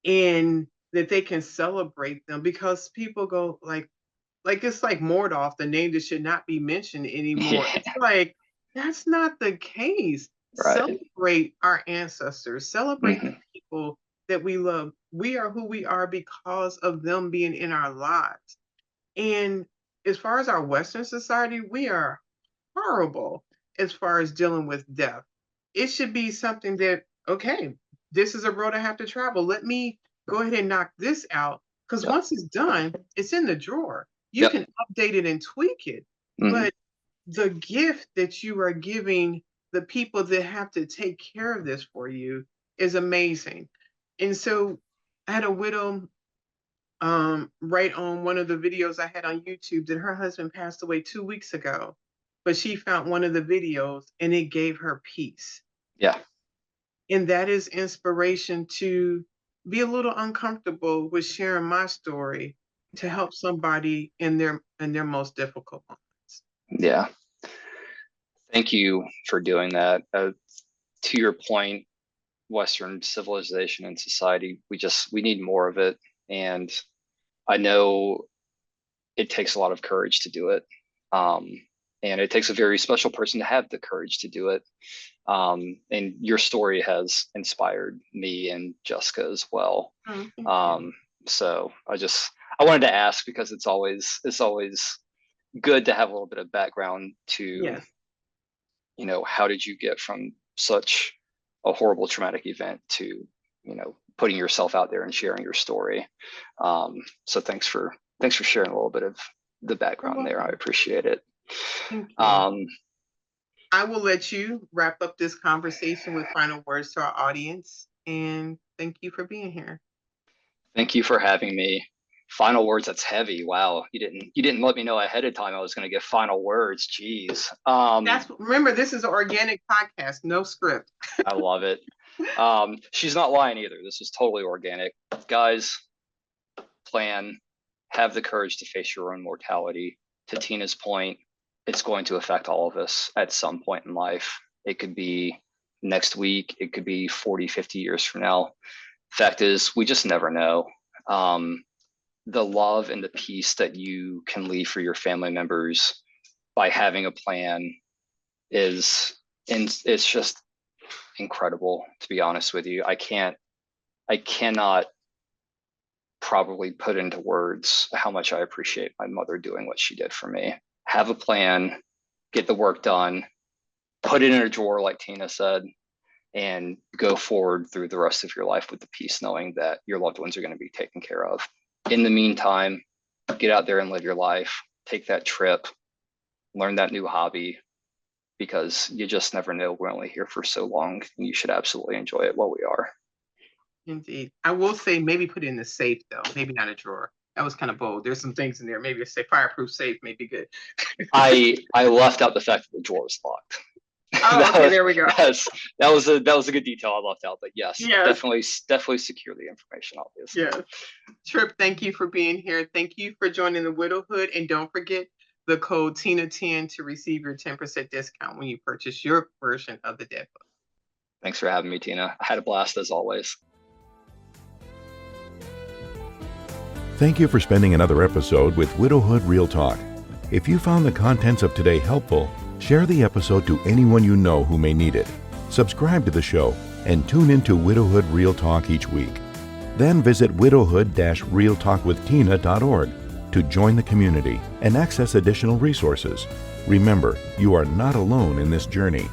and that they can celebrate them, because people go like it's like Mordoff, the name that should not be mentioned anymore. Yeah, It's like that's not the case. right. Celebrate our ancestors, celebrate the Hmm. people that we love. We are who we are because of them being in our lives. And as far as our Western society, we are horrible as far as dealing with death. It should be something that, okay, this is a road I have to travel. Let me go ahead and knock this out. Because Yep. once it's done, it's in the drawer. You Yep. can update it and tweak it. Hmm. But the gift that you are giving the people that have to take care of this for you is amazing. And so I had a widow right on one of the videos I had on YouTube that her husband passed away 2 weeks ago, but she found one of the videos and it gave her peace. Yeah. And that is inspiration to be a little uncomfortable with sharing my story to help somebody in their most difficult moments. Yeah. Thank you for doing that. To your point, Western civilization and society, we need more of it. And I know it takes a lot of courage to do it. Um, and it takes a very special person to have the courage to do it. And your story has inspired me and Jessica as well. Oh, thank you. Um, so I wanted to ask because it's always good to have a little bit of background to, Yes, how did you get from such a horrible traumatic event to, putting yourself out there and sharing your story. So thanks for sharing a little bit of the you're background there. I welcome. appreciate it. Thank you. Um, I will let you wrap up this conversation with final words to our audience. And thank you for being here. Thank you for having me. Final words, that's heavy. Wow. You didn't let me know ahead of time I was going to get final words. Jeez. Remember, this is an organic podcast, no script. I love it. She's not lying either. This is totally organic. Guys, plan, have the courage to face your own mortality. To Tina's point, it's going to affect all of us at some point in life. It could be next week, it could be 40, 50 years from now. Fact is, we just never know. The love and the peace that you can leave for your family members by having a plan is, and it's just incredible, to be honest with you. I cannot probably put into words how much I appreciate my mother doing what she did for me. Have a plan, get the work done, put it in a drawer, like Tina said, and go forward through the rest of your life with the peace, knowing that your loved ones are going to be taken care of. In the meantime, get out there and live your life, take that trip, learn that new hobby, because you just never know. We're only here for so long, and you should absolutely enjoy it while we are. Indeed. I will say maybe put it in the safe, though. Maybe not a drawer. That was kind of bold. There's some things in there. Maybe a safe, fireproof safe may be good. I left out the fact that the drawer was locked. Oh, okay, there we go. That was a good detail I left out. But yes, Yes. definitely secure the information, obviously. Yes. Tripp, thank you for being here. Thank you for joining the Widowhood. And don't forget the code TINA10 to receive your 10% discount when you purchase your version of the Deadbook. Thanks for having me, Tina. I had a blast as always. Thank you for spending another episode with Widowhood Real Talk. If you found the contents of today helpful, share the episode to anyone you know who may need it. Subscribe to the show and tune into Widowhood Real Talk each week. Then visit widowhood-realtalkwithtina.org to join the community and access additional resources. Remember, you are not alone in this journey.